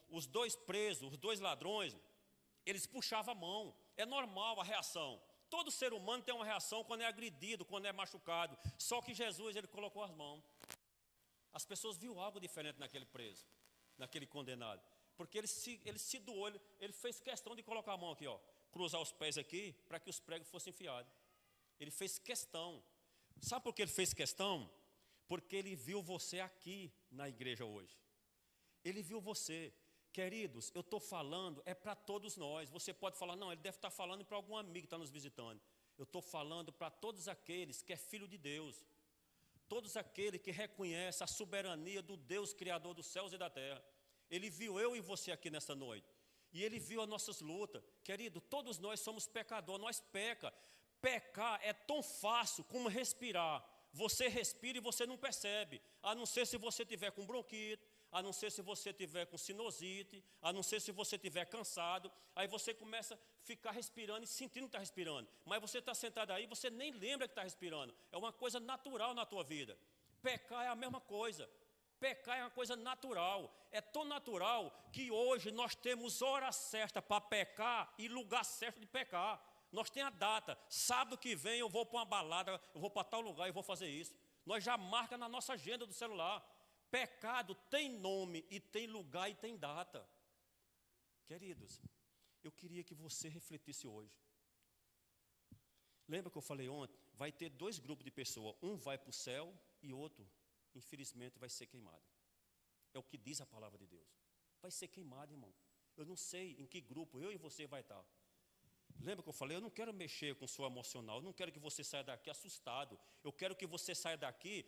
os dois presos, os dois ladrões, eles puxavam a mão. É normal a reação. Todo ser humano tem uma reação quando é agredido, quando é machucado. Só que Jesus, ele colocou as mãos. As pessoas viram algo diferente naquele preso, naquele condenado. Porque ele se doou, ele fez questão de colocar a mão aqui, ó, cruzar os pés aqui, para que os pregos fossem enfiados. Ele fez questão. Sabe por que ele fez questão? Porque ele viu você aqui na igreja hoje. Ele viu você. Queridos, eu estou falando, é para todos nós. Você pode falar, não, ele deve estar falando para algum amigo que está nos visitando. Eu estou falando para todos aqueles que é filho de Deus. Todos aqueles que reconhecem a soberania do Deus Criador dos céus e da terra. Ele viu eu e você aqui nessa noite. E ele viu as nossas lutas. Querido, todos nós somos pecadores, nós peca. Pecar é tão fácil como respirar. Você respira e você não percebe. A não ser se você tiver com bronquite, a não ser se você tiver com sinusite, a não ser se você tiver cansado. Aí você começa a ficar respirando e sentindo que está respirando. Mas você está sentado aí, você nem lembra que está respirando. É uma coisa natural na tua vida. Pecar é a mesma coisa. Pecar é uma coisa natural. É tão natural que hoje nós temos hora certa para pecar e lugar certo de pecar. Nós temos a data. Sábado que vem eu vou para uma balada, eu vou para tal lugar e vou fazer isso. Nós já marca na nossa agenda do celular. Pecado tem nome e tem lugar e tem data. Queridos, eu queria que você refletisse hoje. Lembra que eu falei ontem? Vai ter dois grupos de pessoas. Um vai para o céu e outro, infelizmente, vai ser queimado. É o que diz a palavra de Deus. Vai ser queimado, irmão. Eu não sei em que grupo eu e você vai estar. Lembra que eu falei? Eu não quero mexer com o seu emocional. Eu não quero que você saia daqui assustado. Eu quero que você saia daqui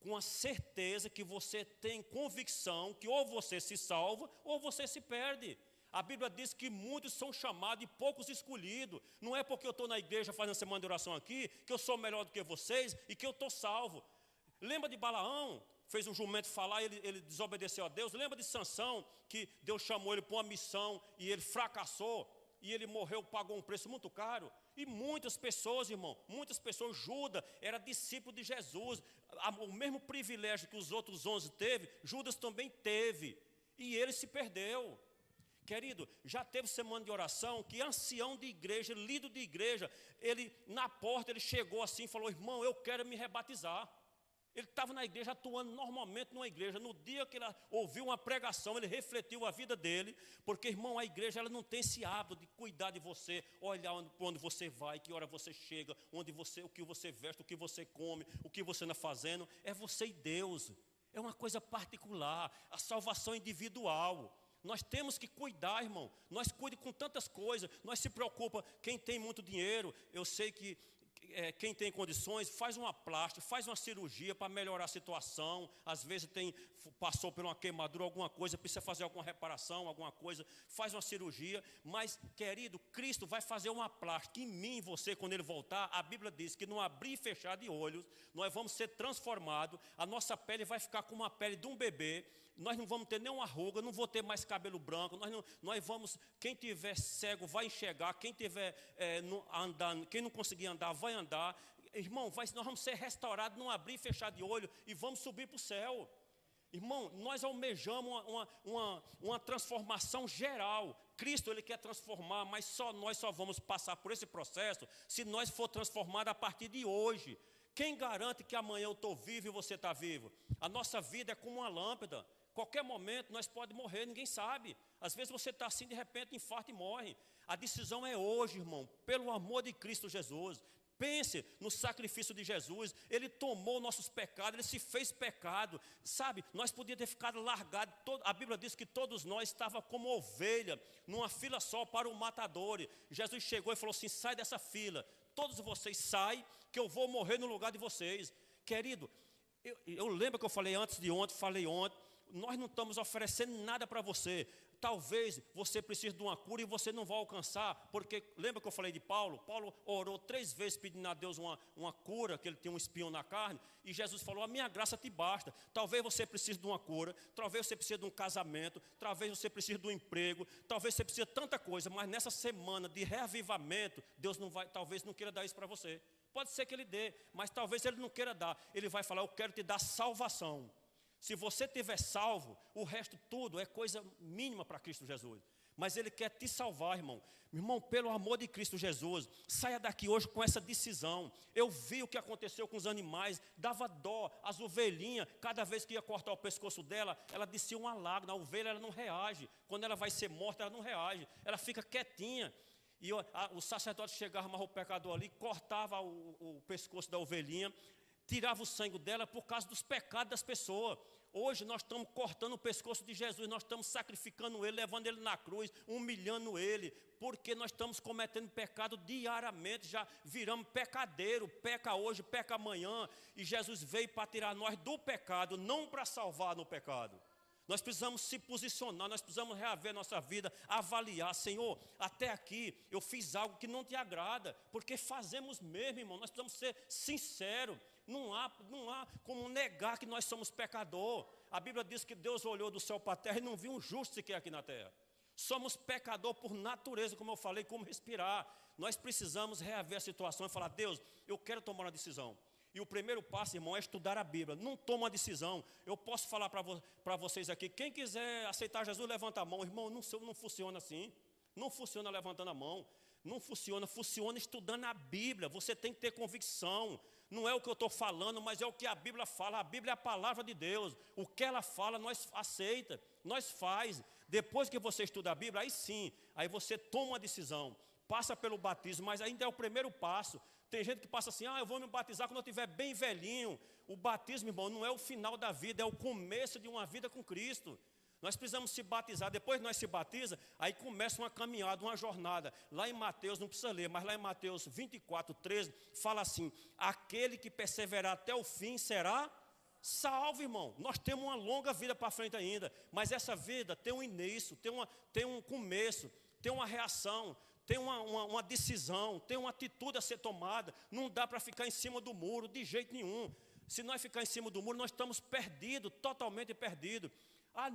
com a certeza que você tem convicção que ou você se salva ou você se perde. A Bíblia diz que muitos são chamados e poucos escolhidos. Não é porque eu estou na igreja fazendo semana de oração aqui que eu sou melhor do que vocês e que eu estou salvo. Lembra de Balaão? Fez um jumento falar, ele desobedeceu a Deus. Lembra de Sansão, que Deus chamou ele para uma missão e ele fracassou? E ele morreu, pagou um preço muito caro. E muitas pessoas, irmão, Judas era discípulo de Jesus. O mesmo privilégio que os outros 11 teve, Judas também teve. E ele se perdeu. Querido, já teve semana de oração que ancião de igreja, líder de igreja, ele na porta, ele chegou assim e falou, irmão, eu quero me rebatizar. Ele estava na igreja, atuando normalmente numa igreja. No dia que ele ouviu uma pregação, ele refletiu a vida dele. Porque, irmão, a igreja ela não tem esse hábito de cuidar de você, olhar onde você vai, que hora você chega, o que você veste, o que você come, o que você anda fazendo. É você e Deus. É uma coisa particular, a salvação individual. Nós temos que cuidar, irmão. Nós cuidamos com tantas coisas. Nós se preocupa, quem tem muito dinheiro, eu sei que quem tem condições, faz uma plástica, faz uma cirurgia para melhorar a situação. Às vezes passou por uma queimadura, alguma coisa, precisa fazer alguma reparação, alguma coisa, faz uma cirurgia. Mas, querido, Cristo vai fazer uma plástica em mim e você, quando Ele voltar. A Bíblia diz que no abrir e fechar de olhos, nós vamos ser transformados, a nossa pele vai ficar como a pele de um bebê. Nós não vamos ter nenhuma ruga, não vou ter mais cabelo branco. Nós vamos, quem tiver cego vai enxergar, quem tiver andando, quem não conseguir andar vai andar. Irmão, nós vamos ser restaurados num abrir e fechar de olho e vamos subir para o céu. Irmão, nós almejamos uma transformação geral. Cristo, Ele quer transformar, mas nós só vamos passar por esse processo se nós for transformados a partir de hoje. Quem garante que amanhã eu estou vivo e você está vivo? A nossa vida é como uma lâmpada. Qualquer momento nós podemos morrer, ninguém sabe. Às vezes você está assim, de repente infarta e morre. A decisão é hoje, irmão, pelo amor de Cristo Jesus. Pense no sacrifício de Jesus. Ele tomou nossos pecados, Ele se fez pecado. Sabe, nós podíamos ter ficado largados. A Bíblia diz que todos nós estávamos como ovelha, numa fila só para o matador. Jesus chegou e falou assim, sai dessa fila. Todos vocês saem, que eu vou morrer no lugar de vocês. Querido, eu lembro que eu falei antes de ontem, nós não estamos oferecendo nada para você. talvez você precise de uma cura e você não vai alcançar, porque lembra que eu falei de Paulo? Paulo orou 3 vezes pedindo a Deus uma cura, que ele tinha um espinho na carne, e Jesus falou, a minha graça te basta. Talvez você precise de uma cura, talvez você precise de um casamento, talvez você precise de um emprego, talvez você precise de tanta coisa, mas nessa semana de reavivamento, Deus talvez não queira dar isso para você. Pode ser que ele dê, mas talvez ele não queira dar. Ele vai falar, eu quero te dar salvação. Se você tiver salvo, o resto tudo é coisa mínima para Cristo Jesus. Mas ele quer te salvar, irmão. Irmão, pelo amor de Cristo Jesus, saia daqui hoje com essa decisão. Eu vi o que aconteceu com os animais, dava dó. As ovelhinhas, cada vez que ia cortar o pescoço dela, ela descia uma lágrima. A ovelha ela não reage. Quando ela vai ser morta, ela não reage. Ela fica quietinha. E o sacerdote chegava, amarrava o pecador ali, cortava o pescoço da ovelhinha, tirava o sangue dela por causa dos pecados das pessoas. Hoje nós estamos cortando o pescoço de Jesus, nós estamos sacrificando ele, levando ele na cruz, humilhando ele, porque nós estamos cometendo pecado diariamente, já viramos pecadeiro, peca hoje, peca amanhã, e Jesus veio para tirar nós do pecado, não para salvar no pecado. Nós precisamos se posicionar, nós precisamos reaver nossa vida, avaliar, Senhor, até aqui eu fiz algo que não te agrada, porque fazemos mesmo, irmão, nós precisamos ser sinceros. Não há como negar que nós somos pecador. A Bíblia diz que Deus olhou do céu para a terra e não viu um justo sequer aqui na terra. Somos pecador por natureza, como eu falei, como respirar. Nós precisamos reaver a situação e falar, Deus, eu quero tomar uma decisão. E o primeiro passo, irmão, é estudar a Bíblia. Não toma uma decisão. Eu posso falar para vocês aqui, quem quiser aceitar Jesus, levanta a mão. Irmão, não funciona assim. Não funciona levantando a mão. Não funciona, funciona estudando a Bíblia. Você tem que ter convicção. Não é o que eu estou falando, mas é o que a Bíblia fala. A Bíblia é a palavra de Deus. O que ela fala, nós aceita, nós faz. Depois que você estuda a Bíblia, aí sim, aí você toma uma decisão. Passa pelo batismo, mas ainda é o primeiro passo. Tem gente que passa assim, eu vou me batizar quando eu estiver bem velhinho. O batismo, irmão, não é o final da vida, é o começo de uma vida com Cristo. Nós precisamos se batizar, depois que nós se batiza, aí começa uma caminhada, uma jornada. Lá em Mateus, não precisa ler, mas lá em Mateus 24, 13, fala assim, aquele que perseverar até o fim será salvo, irmão. Nós temos uma longa vida para frente ainda, mas essa vida tem um início, tem um começo, tem uma reação, tem uma decisão, tem uma atitude a ser tomada. Não dá para ficar em cima do muro de jeito nenhum. Se nós ficar em cima do muro, nós estamos perdidos, totalmente perdidos.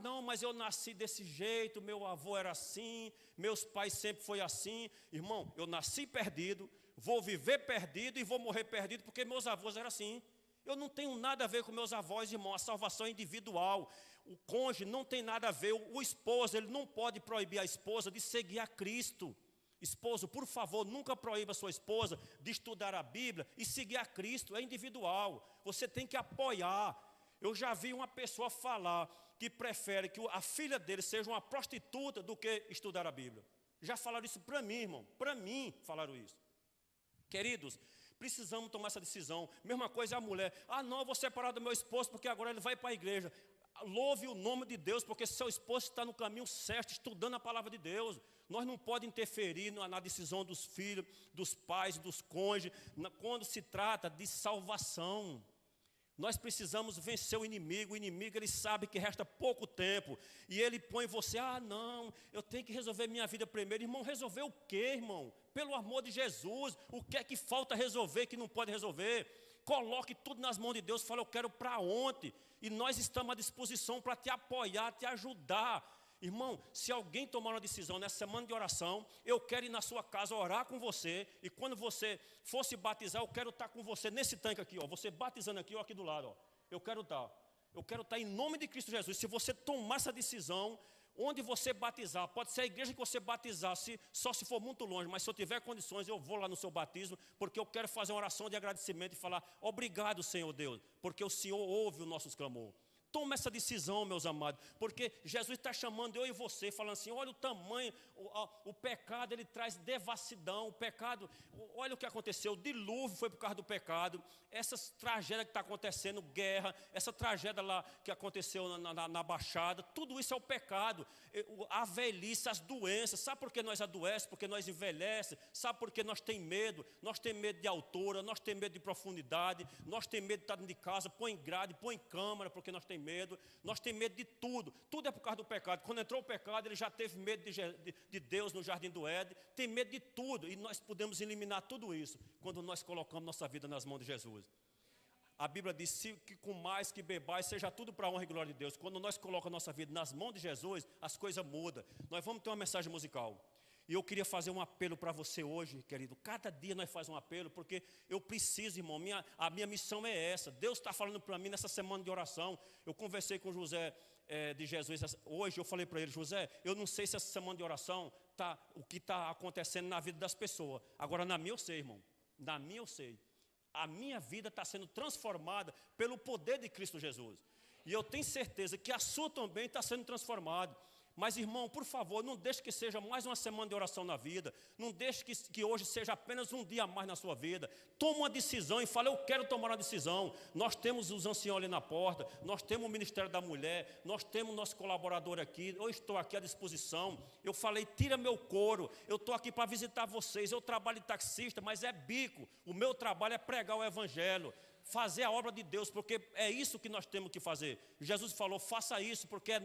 Não, mas eu nasci desse jeito, meu avô era assim, meus pais sempre foi assim. Irmão, eu nasci perdido, vou viver perdido e vou morrer perdido, porque meus avós eram assim. Eu não tenho nada a ver com meus avós, irmão, a salvação é individual. O cônjuge não tem nada a ver, o esposo, ele não pode proibir a esposa de seguir a Cristo. Esposo, por favor, nunca proíba sua esposa de estudar a Bíblia e seguir a Cristo, é individual. Você tem que apoiar. Eu já vi uma pessoa falar que prefere que a filha dele seja uma prostituta do que estudar a Bíblia. Já falaram isso para mim, irmão. Para mim falaram isso. Queridos, precisamos tomar essa decisão. Mesma coisa é a mulher. Não, eu vou separar do meu esposo porque agora ele vai para a igreja. Louve o nome de Deus, porque seu esposo está no caminho certo, estudando a palavra de Deus. Nós não podemos interferir na decisão dos filhos, dos pais, dos cônjuges, quando se trata de salvação. Nós precisamos vencer o inimigo ele sabe que resta pouco tempo, e ele põe você, não, eu tenho que resolver minha vida primeiro. Irmão, resolver o quê, irmão? Pelo amor de Jesus, o que é que falta resolver que não pode resolver? Coloque tudo nas mãos de Deus, fala, eu quero para ontem, e nós estamos à disposição para te apoiar, te ajudar. Irmão, se alguém tomar uma decisão nessa semana de oração, eu quero ir na sua casa orar com você, e quando você for se batizar, eu quero estar com você nesse tanque aqui, você batizando aqui, aqui do lado, eu quero estar em nome de Cristo Jesus. Se você tomar essa decisão, onde você batizar, pode ser a igreja que você batizar, só se for muito longe, mas se eu tiver condições, eu vou lá no seu batismo, porque eu quero fazer uma oração de agradecimento e falar, obrigado, Senhor Deus, porque o Senhor ouve os nossos clamores. Toma essa decisão, meus amados, porque Jesus está chamando eu e você, falando assim, olha o tamanho, o pecado ele traz devassidão, o pecado, olha o que aconteceu, o dilúvio foi por causa do pecado, essas tragédias que está acontecendo, guerra, essa tragédia lá que aconteceu na Baixada, tudo isso é o pecado, a velhice, as doenças. Sabe por que nós adoecemos? Porque nós envelhecemos. Sabe por que nós temos medo? Nós temos medo de altura, nós temos medo de profundidade, nós temos medo de estar dentro de casa, põe grade, põe câmara, porque nós temos medo. Nós temos medo de tudo. Tudo é por causa do pecado. Quando entrou o pecado, ele já teve medo de Deus no jardim do Éden. Tem medo de tudo. E nós podemos eliminar tudo isso quando nós colocamos nossa vida nas mãos de Jesus. A Bíblia diz que com mais que bebais, seja tudo para a honra e glória de Deus. Quando nós colocamos a nossa vida nas mãos de Jesus, as coisas mudam. Nós vamos ter uma mensagem musical. E eu queria fazer um apelo para você hoje, querido. Cada dia nós fazemos um apelo, porque eu preciso, irmão. A minha missão é essa. Deus está falando para mim nessa semana de oração. Eu conversei com José de Jesus hoje. Eu falei para ele, José, eu não sei se essa semana de oração, o que está acontecendo na vida das pessoas. Agora, na minha eu sei, irmão. Na minha eu sei. A minha vida está sendo transformada pelo poder de Cristo Jesus. E eu tenho certeza que a sua também está sendo transformada. Mas, irmão, por favor, não deixe que seja mais uma semana de oração na vida. Não deixe que hoje seja apenas um dia a mais na sua vida. Toma uma decisão e fala, eu quero tomar uma decisão. Nós temos os anciãos ali na porta, nós temos o Ministério da Mulher, nós temos o nosso colaborador aqui, eu estou aqui à disposição. Eu falei, tira meu couro, eu estou aqui para visitar vocês. Eu trabalho de taxista, mas é bico. O meu trabalho é pregar o Evangelho, fazer a obra de Deus, porque é isso que nós temos que fazer. Jesus falou, faça isso, porque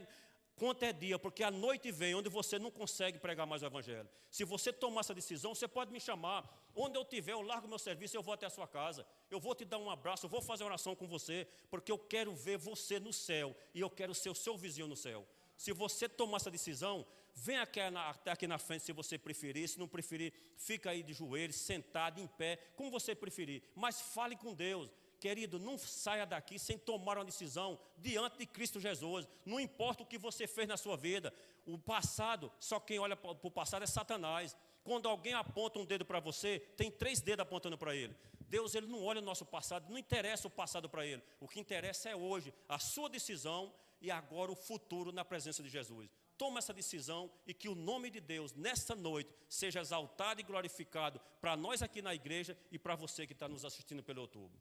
quanto é dia, porque a noite vem onde você não consegue pregar mais o Evangelho. Se você tomar essa decisão, você pode me chamar. Onde eu estiver, eu largo meu serviço, eu vou até a sua casa. Eu vou te dar um abraço, eu vou fazer uma oração com você, porque eu quero ver você no céu e eu quero ser o seu vizinho no céu. Se você tomar essa decisão, vem até aqui na frente se você preferir. Se não preferir, fica aí de joelhos, sentado, em pé, como você preferir. Mas fale com Deus. Querido, não saia daqui sem tomar uma decisão diante de Cristo Jesus. Não importa o que você fez na sua vida. O passado, só quem olha para o passado é Satanás. Quando alguém aponta um dedo para você, tem 3 dedos apontando para ele. Deus, ele não olha o nosso passado, não interessa o passado para ele. O que interessa é hoje, a sua decisão e agora o futuro na presença de Jesus. Toma essa decisão e que o nome de Deus, nesta noite, seja exaltado e glorificado para nós aqui na igreja e para você que está nos assistindo pelo YouTube.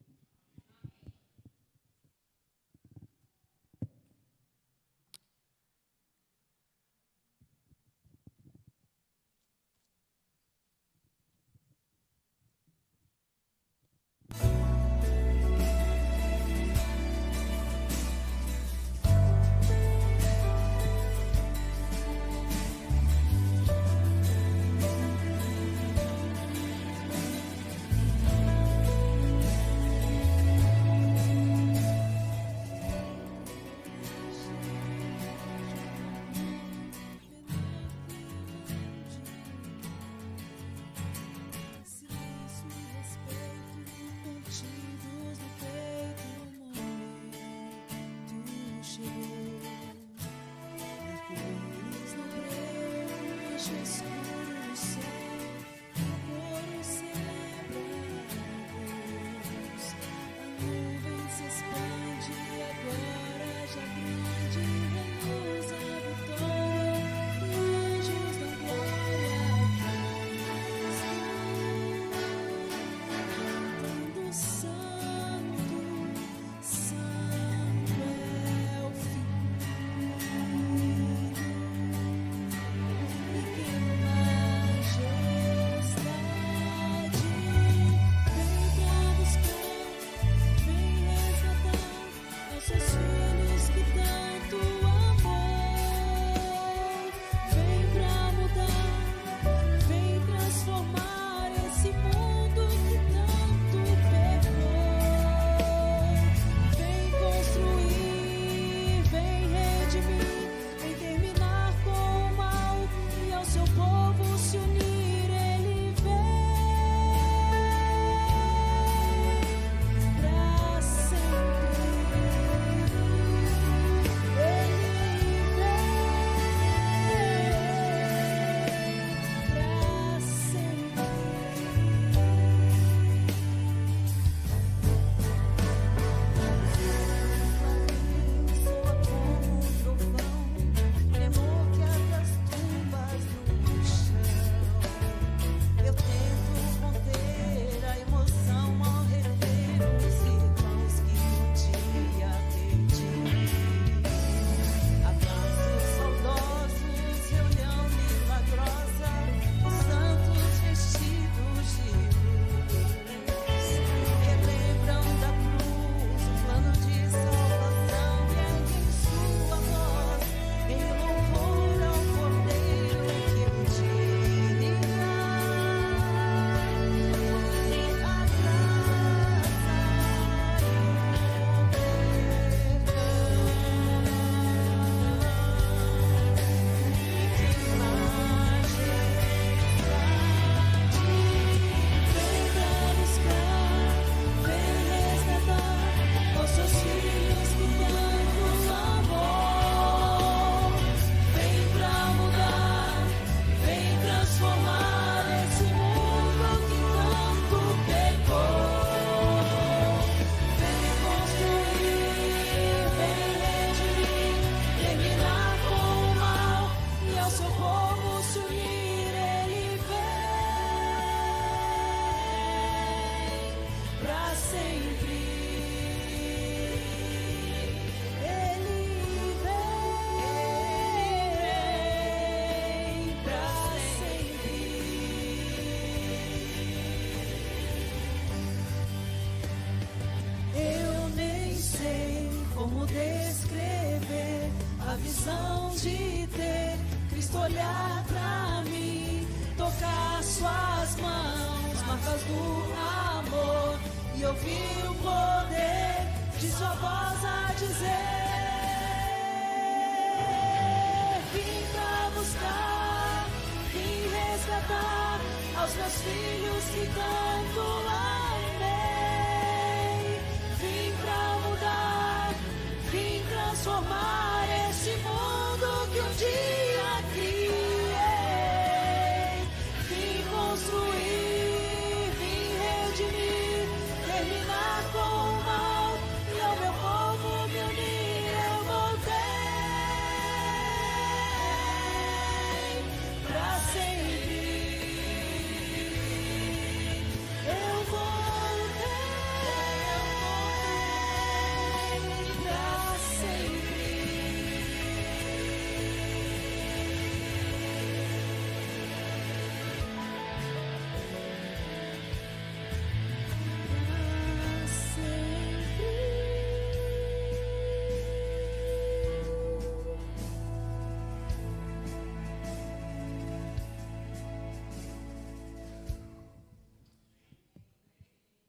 Basta olhar pra mim, tocar suas mãos, marcas do amor, e ouvir o poder de sua voz a dizer: vim pra buscar, vim resgatar aos meus filhos que tanto amei. Vim pra mudar, vim transformar este mundo que um dia criei. Vim construir, vim redimir, terminar com o mal e ao meu povo me unir. Eu voltei pra sempre. Eu voltei pra sempre.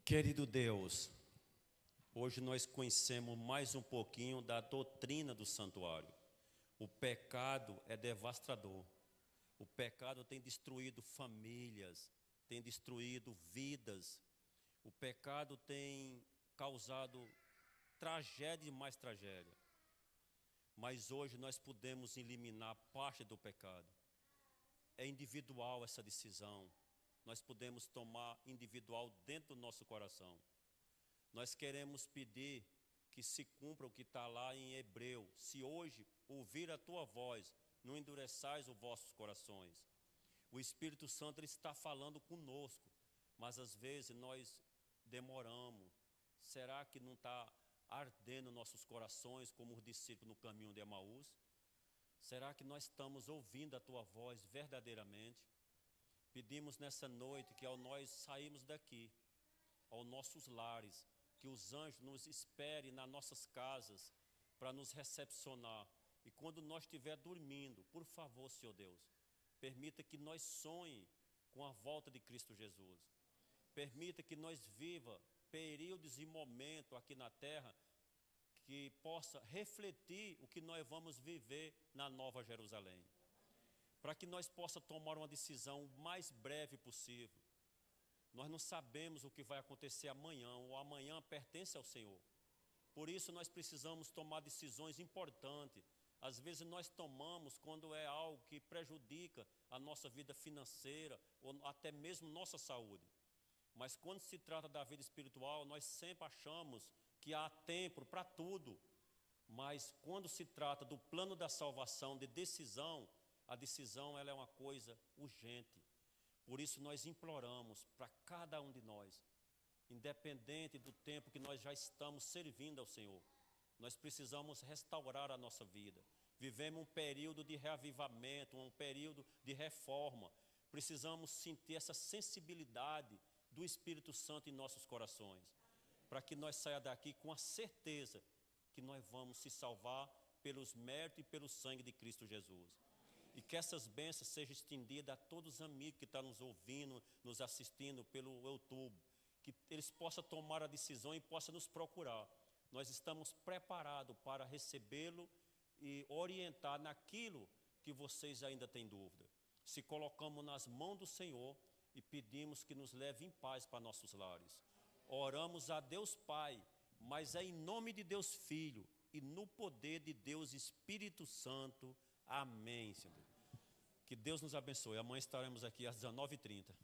Querido Deus, hoje nós conhecemos mais um pouquinho da doutrina do santuário. O pecado é devastador. O pecado tem destruído famílias, tem destruído vidas. O pecado tem causado tragédia e mais tragédia. Mas hoje nós podemos eliminar parte do pecado. É individual essa decisão. Nós podemos tomar individual dentro do nosso coração. Nós queremos pedir que se cumpra o que está lá em Hebreu. Se hoje ouvir a tua voz, não endureçais os vossos corações. O Espírito Santo ele está falando conosco, mas às vezes nós demoramos. Será que não está ardendo nossos corações como os discípulos no caminho de Emaús? Será que nós estamos ouvindo a tua voz verdadeiramente? Pedimos nessa noite que ao nós sairmos daqui, aos nossos lares, que os anjos nos esperem nas nossas casas para nos recepcionar. E quando nós estiver dormindo, por favor, Senhor Deus, permita que nós sonhe com a volta de Cristo Jesus. Permita que nós viva períodos e momentos aqui na terra que possa refletir o que nós vamos viver na Nova Jerusalém. Para que nós possamos tomar uma decisão o mais breve possível. Nós não sabemos o que vai acontecer amanhã, ou amanhã pertence ao Senhor. Por isso nós precisamos tomar decisões importantes. Às vezes nós tomamos quando é algo que prejudica a nossa vida financeira, ou até mesmo nossa saúde. Mas quando se trata da vida espiritual, nós sempre achamos que há tempo para tudo. Mas quando se trata do plano da salvação, de decisão, a decisão ela é uma coisa urgente. Por isso nós imploramos para cada um de nós, independente do tempo que nós já estamos servindo ao Senhor, nós precisamos restaurar a nossa vida. Vivemos um período de reavivamento, um período de reforma. Precisamos sentir essa sensibilidade do Espírito Santo em nossos corações, para que nós saia daqui com a certeza que nós vamos se salvar pelos méritos e pelo sangue de Cristo Jesus. E que essas bênçãos sejam estendidas a todos os amigos que estão nos ouvindo, nos assistindo pelo YouTube. Que eles possam tomar a decisão e possam nos procurar. Nós estamos preparados para recebê-lo e orientar naquilo que vocês ainda têm dúvida. Se colocamos nas mãos do Senhor e pedimos que nos leve em paz para nossos lares. Oramos a Deus Pai, mas é em nome de Deus Filho e no poder de Deus Espírito Santo. Amém, Senhor. Que Deus nos abençoe. Amanhã estaremos aqui às 19h30.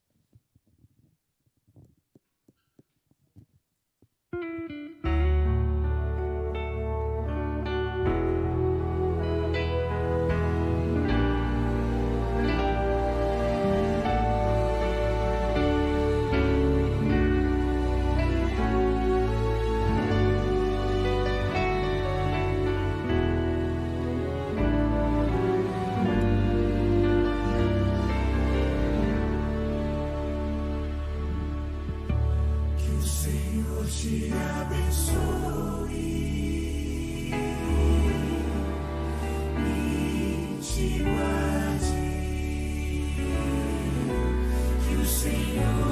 Te abençoe e te guarde. Senhor.